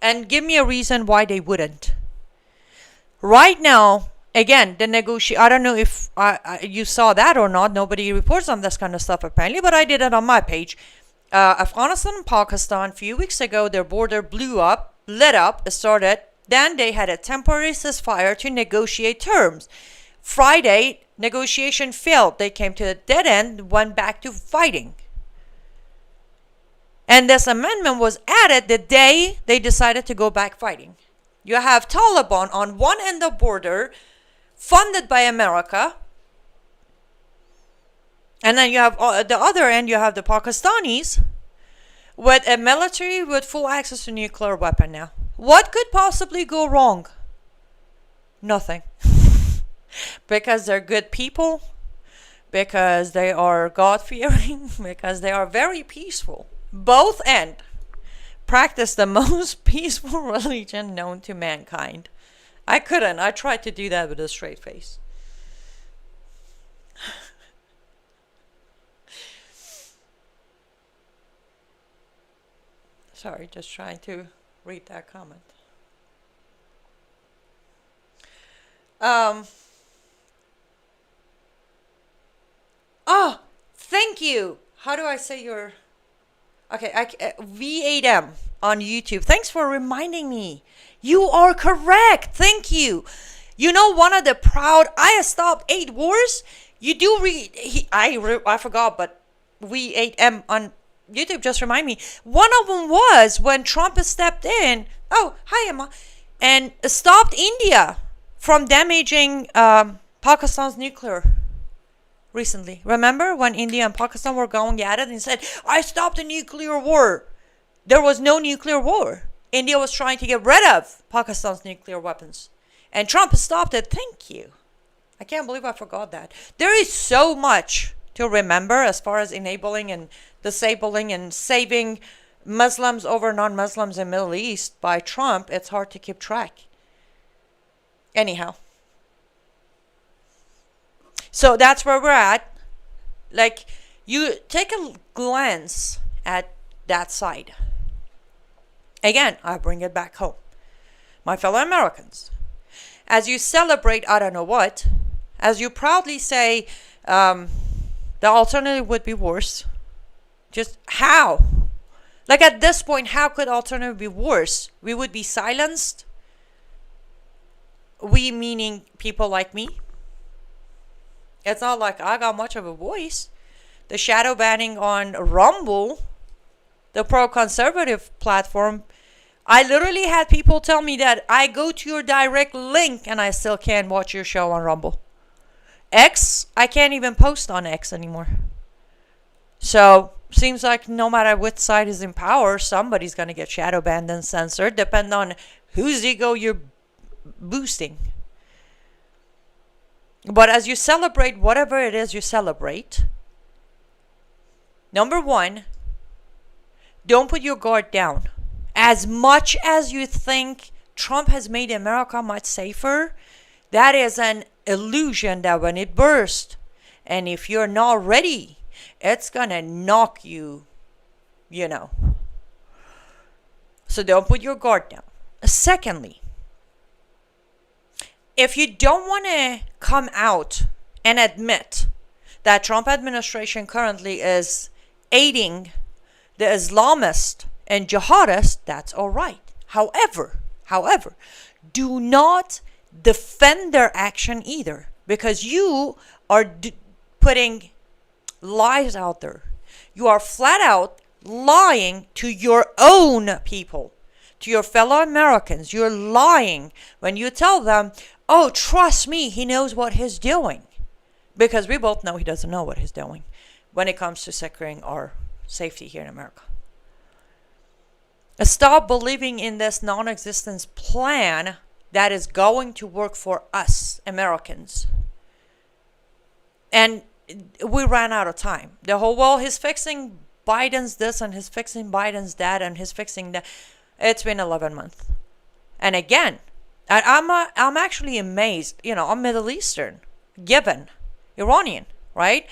And give me a reason why they wouldn't. Right now, again, the I don't know if you saw that or not. Nobody reports on this kind of stuff apparently, but I did it on my page. Afghanistan and Pakistan, a few weeks ago, their border lit up, started. Then they had a temporary ceasefire to negotiate terms. Friday, negotiation failed. They came to a dead end, went back to fighting. And this amendment was added the day they decided to go back fighting. You have Taliban on one end of the border, funded by America. And then you have at the other end, you have the Pakistanis with a military with full access to nuclear weapon now. What could possibly go wrong? Nothing. Because they're good people, because they are God-fearing, because they are very peaceful. Both end practice the most peaceful religion known to mankind. I tried to do that with a straight face. Sorry, just trying to read that comment. Oh, thank you. How do I say your... Okay, V8M on YouTube. Thanks for reminding me. You are correct. Thank you. You know, one of the proud... I have stopped 8 wars. You do read... I forgot, but V8M on YouTube just remind me. One of them was when Trump stepped in. Oh, hi, Emma. And stopped India from damaging Pakistan's nuclear recently. Remember when India and Pakistan were going at it and said, I stopped the nuclear war. There was no nuclear war. India was trying to get rid of Pakistan's nuclear weapons. And Trump stopped it. Thank you. I can't believe I forgot that. There is so much to remember as far as enabling and disabling and saving Muslims over non-Muslims in the Middle East by Trump. It's hard to keep track. Anyhow. So that's where we're at. Like, you take a glance at that side. Again, I bring it back home. My fellow Americans, as you celebrate I don't know what, as you proudly say the alternative would be worse, just how? Like at this point, how could alternative be worse? We would be silenced. We meaning people like me. It's not like I got much of a voice. The shadow banning on Rumble, the pro-conservative platform, I literally had people tell me that I go to your direct link and I still can't watch your show on Rumble. X, I can't even post on X anymore. So, seems like no matter which side is in power, somebody's going to get shadow banned and censored, depending on whose ego you're boosting. But as you celebrate whatever it is you celebrate, number one, don't put your guard down. As much as you think Trump has made America much safer, that is an illusion that when it bursts, and if you're not ready, it's gonna knock you, you know. So don't put your guard down. Secondly, if you don't want to come out and admit that Trump administration currently is aiding the Islamist and jihadist, that's all right. However, do not defend their action either, because you are putting lies out there. You are flat out lying to your own people, to your fellow Americans. You're lying when you tell them, oh, trust me, he knows what he's doing. Because we both know he doesn't know what he's doing when it comes to securing our safety here in America. Stop believing in this non-existence plan that is going to work for us Americans. And we ran out of time. The whole, well, he's fixing Biden's this and he's fixing Biden's that and he's fixing that. It's been 11 months. And again, I'm actually amazed. You know, I'm Middle Eastern, given Iranian, right?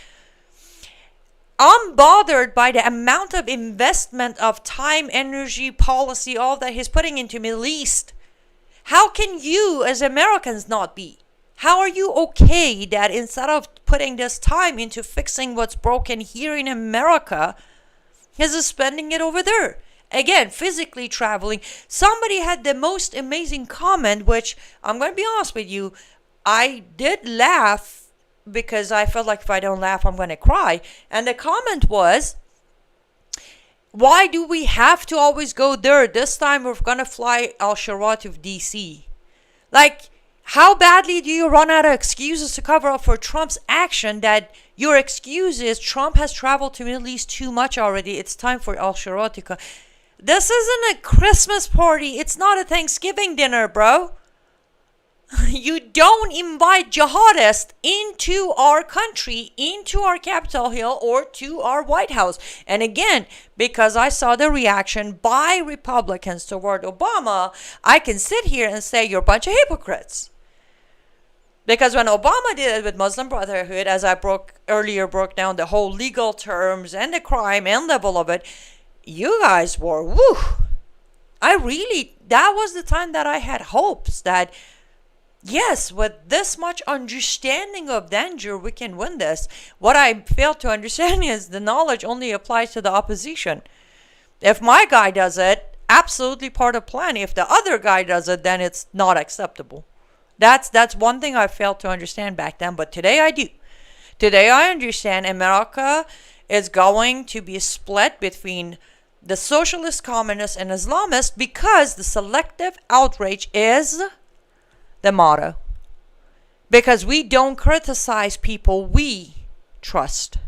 I'm bothered by the amount of investment of time, energy, policy, all that he's putting into Middle East. How can you as Americans not be? How are you okay that instead of putting this time into fixing what's broken here in America, he's spending it over there? Again, physically traveling. Somebody had the most amazing comment, which I'm going to be honest with you, I did laugh because I felt like if I don't laugh, I'm going to cry. And the comment was, why do we have to always go there? This time we're going to fly al-Shara to DC. Like, how badly do you run out of excuses to cover up for Trump's action that your excuse is Trump has traveled to Middle East too much already. It's time for al-Shara to come. This isn't a Christmas party. It's not a Thanksgiving dinner, bro. You don't invite jihadists into our country, into our Capitol Hill, or to our White House. And again, because I saw the reaction by Republicans toward Obama, I can sit here and say you're a bunch of hypocrites. Because when Obama did it with Muslim Brotherhood, as I broke down the whole legal terms and the crime and level of it, you guys were, woo. That was the time that I had hopes that, yes, with this much understanding of danger, we can win this. What I failed to understand is the knowledge only applies to the opposition. If my guy does it, absolutely part of plan. If the other guy does it, then it's not acceptable. That's one thing I failed to understand back then, but today I do. Today I understand America is going to be split between the socialist, communist, and Islamist because the selective outrage is the motto. Because we don't criticize people we trust.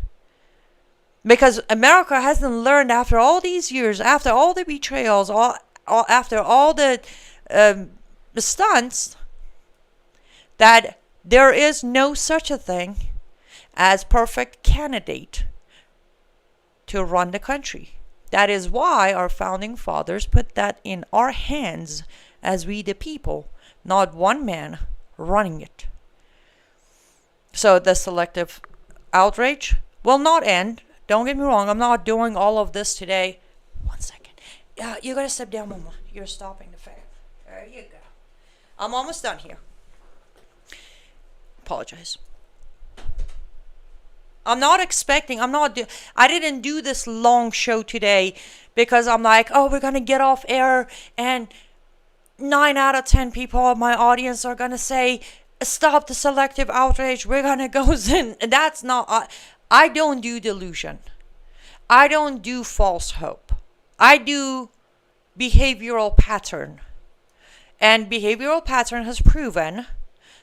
Because America hasn't learned after all these years, after all the betrayals, after all the stunts, that there is no such a thing as perfect candidate to run the country. That is why our founding fathers put that in our hands as we the people, not one man running it. So the selective outrage will not end. Don't get me wrong, I'm not doing all of this today. 1 second. You gotta step down, Mama. You're stopping the fan. There you go. I'm almost done here. Apologize. I didn't do this long show today because I'm like, oh, we're going to get off air and 9 out of 10 people of my audience are going to say, stop the selective outrage. We're going to go in. That's not, I don't do delusion. I don't do false hope. I do behavioral pattern. And behavioral pattern has proven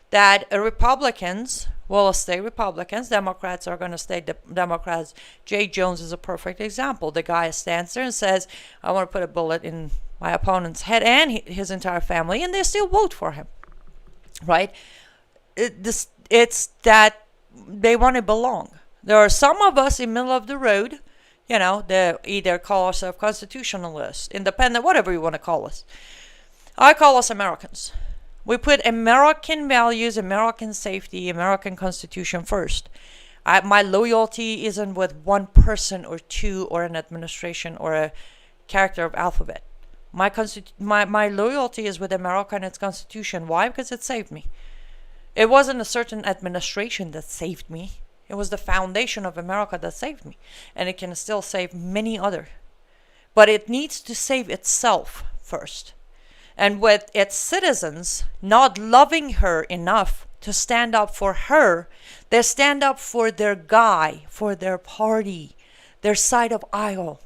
that Republicans will stay Republicans. Democrats are going to stay Democrats. Jay Jones is a perfect example. The guy stands there and says, I want to put a bullet in my opponent's head and his entire family, and they still vote for him. Right? It's that they want to belong. There are some of us in middle of the road, they either call ourselves constitutionalists, independent, whatever you want to call us. I call us Americans. We put American values, American safety, American Constitution first. My loyalty isn't with one person or two or an administration or a character of alphabet. My loyalty is with America and its Constitution. Why? Because it saved me. It wasn't a certain administration that saved me. It was the foundation of America that saved me. And it can still save many other. But it needs to save itself first. And with its citizens not loving her enough to stand up for her, they stand up for their guy, for their party, their side of aisle.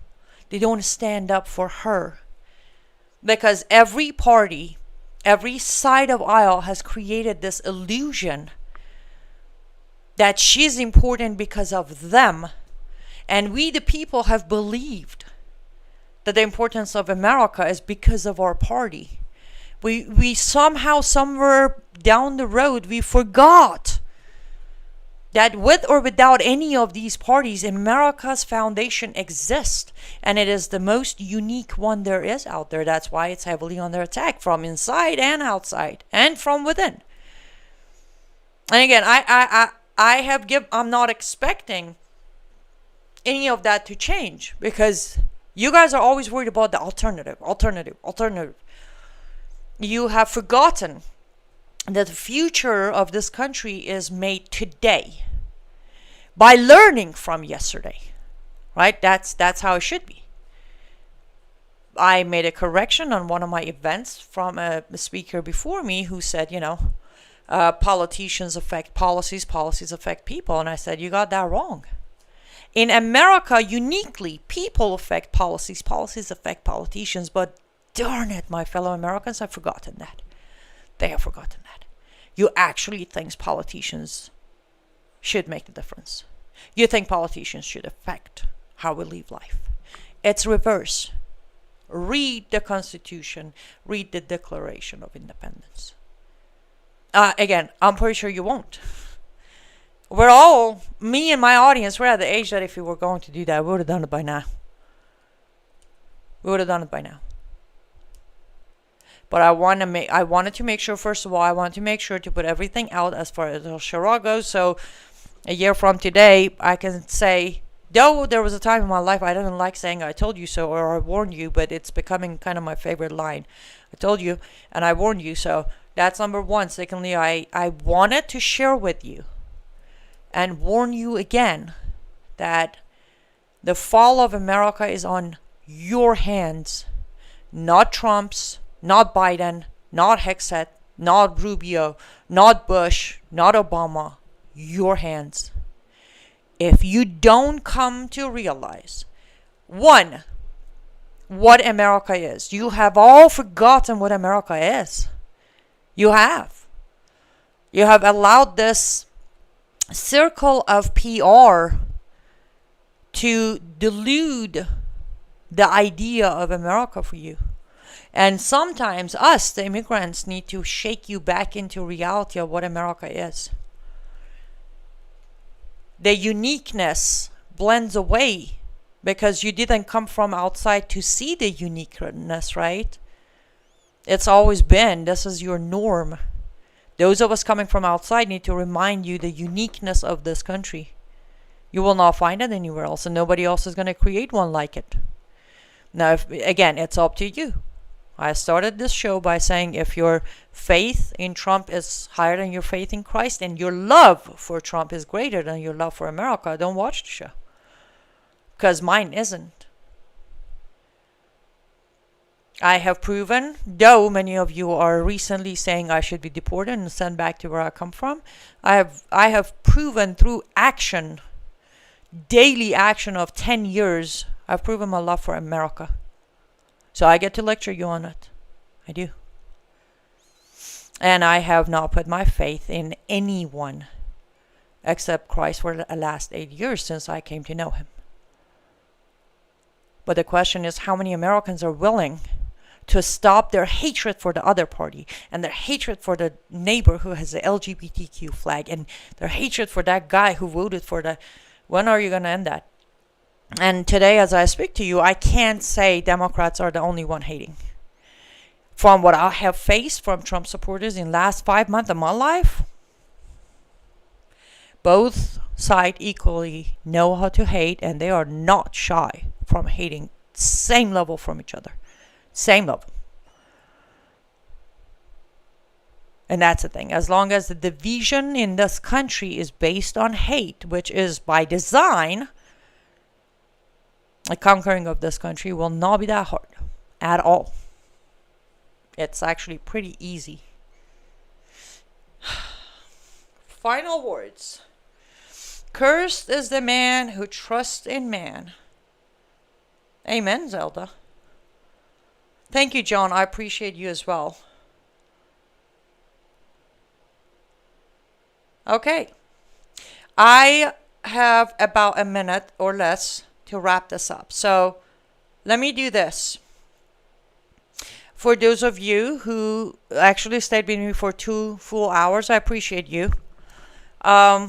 They don't stand up for her. Because every party, every side of aisle has created this illusion that she's important because of them. And we the people have believed that the importance of America is because of our party. We somehow, somewhere down the road, we forgot that with or without any of these parties, America's foundation exists. And it is the most unique one there is out there. That's why it's heavily under attack from inside and outside and from within. And again, I'm not expecting any of that to change because you guys are always worried about the alternative. You have forgotten that the future of this country is made today by learning from yesterday, right? That's how it should be. I made a correction on one of my events from a speaker before me who said, politicians affect policies, policies affect people. And I said, you got that wrong. In America, uniquely, people affect policies, policies affect politicians, but darn it, my fellow Americans have forgotten that. They have forgotten that. You actually think politicians should make the difference. You think politicians should affect how we live life. It's reverse. Read the Constitution. Read the Declaration of Independence. Again, I'm pretty sure you won't. We're all, me and my audience, we're at the age that if we were going to do that, we would have done it by now. But I wanted to make sure, first of all, to put everything out as far as El Shara goes. So a year from today, I can say Though there was a time in my life I didn't like saying I told you so or I warned you, but it's becoming kind of my favorite line. I told you and I warned you. So that's number one. Secondly, I wanted to share with you and warn you again that the fall of America is on your hands, not Trump's, not Biden, not Hexet, not Rubio, not Bush, not Obama, your hands. If you don't come to realize, one, what America is, you have all forgotten what America is. You have. You have allowed this circle of PR to delude the idea of America for you. And sometimes us, the immigrants, need to shake you back into reality of what America is. The uniqueness blends away because you didn't come from outside to see the uniqueness, right? It's always been, this is your norm. Those of us coming from outside need to remind you the uniqueness of this country. You will not find it anywhere else, and nobody else is going to create one like it. Now, again, it's up to you. I started this show by saying if your faith in Trump is higher than your faith in Christ and your love for Trump is greater than your love for America, don't watch the show. Because mine isn't. I have proven, though many of you are recently saying I should be deported and sent back to where I come from, I have proven through action, daily action of 10 years, I've proven my love for America. So I get to lecture you on it. I do. And I have not put my faith in anyone except Christ for the last 8 years since I came to know him. But the question is, how many Americans are willing to stop their hatred for the other party and their hatred for the neighbor who has the LGBTQ flag and their hatred for that guy who voted for the... When are you going to end that? And today, as I speak to you, I can't say Democrats are the only one hating. From what I have faced from Trump supporters in the last 5 months of my life, both sides equally know how to hate, and they are not shy from hating same level from each other. Same level. And that's the thing. As long as the division in this country is based on hate, which is by design, the conquering of this country will not be that hard at all. It's actually pretty easy. Final words. Cursed is the man who trusts in man. Amen, Zelda. Thank you, John. I appreciate you as well. Okay. I have about a minute or less to wrap this up. So let me do this. For those of you who actually stayed with me for 2 full hours, I appreciate you. For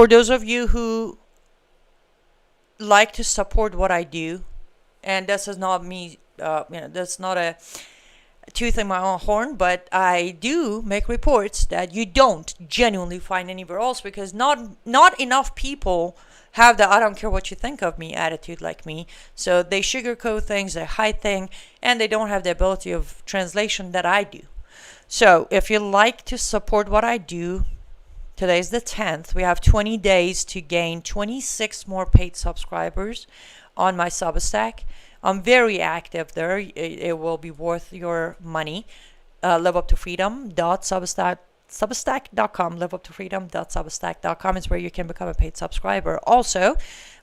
those of you who like to support what I do, and this is not me, that's not a tooth in my own horn, but I do make reports that you don't genuinely find anywhere else because not enough people have the I don't care what you think of me attitude like me. So they sugarcoat things, they hide things, and they don't have the ability of translation that I do. So if you like to support what I do, today's the 10th. We have 20 days to gain 26 more paid subscribers on my Substack. I'm very active there. It will be worth your money. liveuptofreedom.substack.com. liveuptofreedom.substack.com is where you can become a paid subscriber. Also,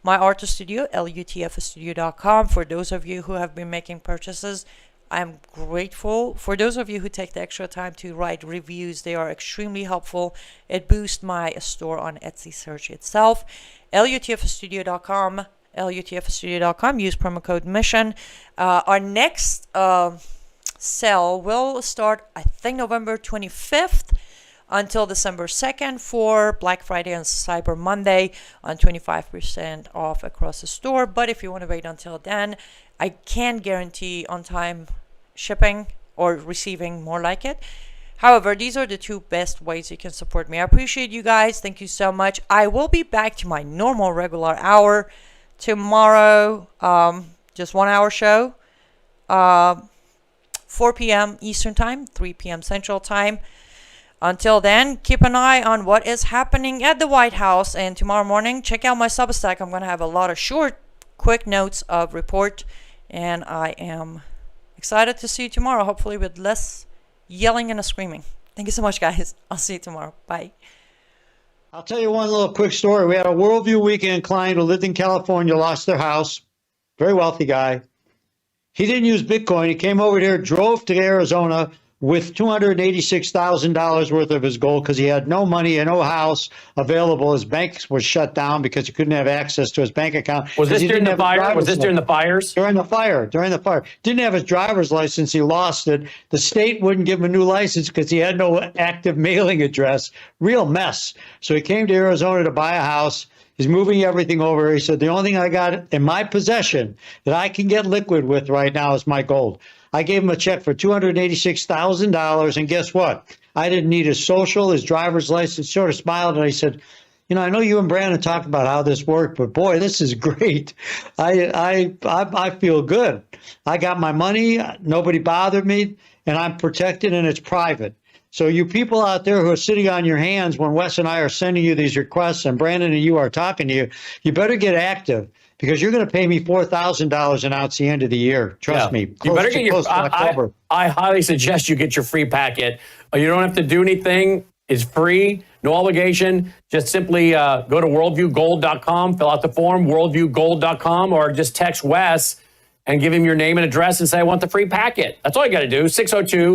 my artist studio, lutfstudio.com. For those of you who have been making purchases, I'm grateful. For those of you who take the extra time to write reviews, they are extremely helpful. It boosts my store on Etsy search itself. lutfstudio.com. lutfstudio.com. Use promo code MISSION. Our next sale will start, I think, November 25th until December 2nd for Black Friday and Cyber Monday on 25% off across the store. But if you want to wait until then, I can guarantee on-time shipping or receiving, more like it. However, these are the two best ways you can support me. I appreciate you guys. Thank you so much. I will be back to my normal regular hour tomorrow. Just 1 hour show. 4 p.m. Eastern Time, 3 p.m. Central Time. Until then, keep an eye on what is happening at the White House. And tomorrow morning, check out my Substack. I'm going to have a lot of short, quick notes of report. And I am excited to see you tomorrow, hopefully with less yelling and screaming. Thank you so much, guys. I'll see you tomorrow. Bye. I'll tell you one little quick story. We had a Worldview Weekend client who lived in California, lost their house. Very wealthy guy. He didn't use Bitcoin. He came over here, drove to Arizona with $286,000 worth of his gold because he had no money and no house available. His bank was shut down because he couldn't have access to his bank account. Was this during the fire? Was this during the fires? During the fire. Didn't have his driver's license. He lost it. The state wouldn't give him a new license because he had no active mailing address. Real mess. So he came to Arizona to buy a house. He's moving everything over. He said, the only thing I got in my possession that I can get liquid with right now is my gold. I gave him a check for $286,000, and guess what? I didn't need his social, his driver's license. Sort of smiled, and I said, you know, I know you and Brandon talked about how this worked, but boy, this is great. I feel good. I got my money. Nobody bothered me, and I'm protected, and it's private. So you people out there who are sitting on your hands when Wes and I are sending you these requests and Brandon and you are talking to you, you better get active because you're going to pay me $4,000 an ounce at the end of the year. Trust me. You better get your. I highly suggest you get your free packet. You don't have to do anything. It's free, no obligation. Just simply go to worldviewgold.com, fill out the form, worldviewgold.com, or just text Wes and give him your name and address and say, I want the free packet. That's all you got to do. 602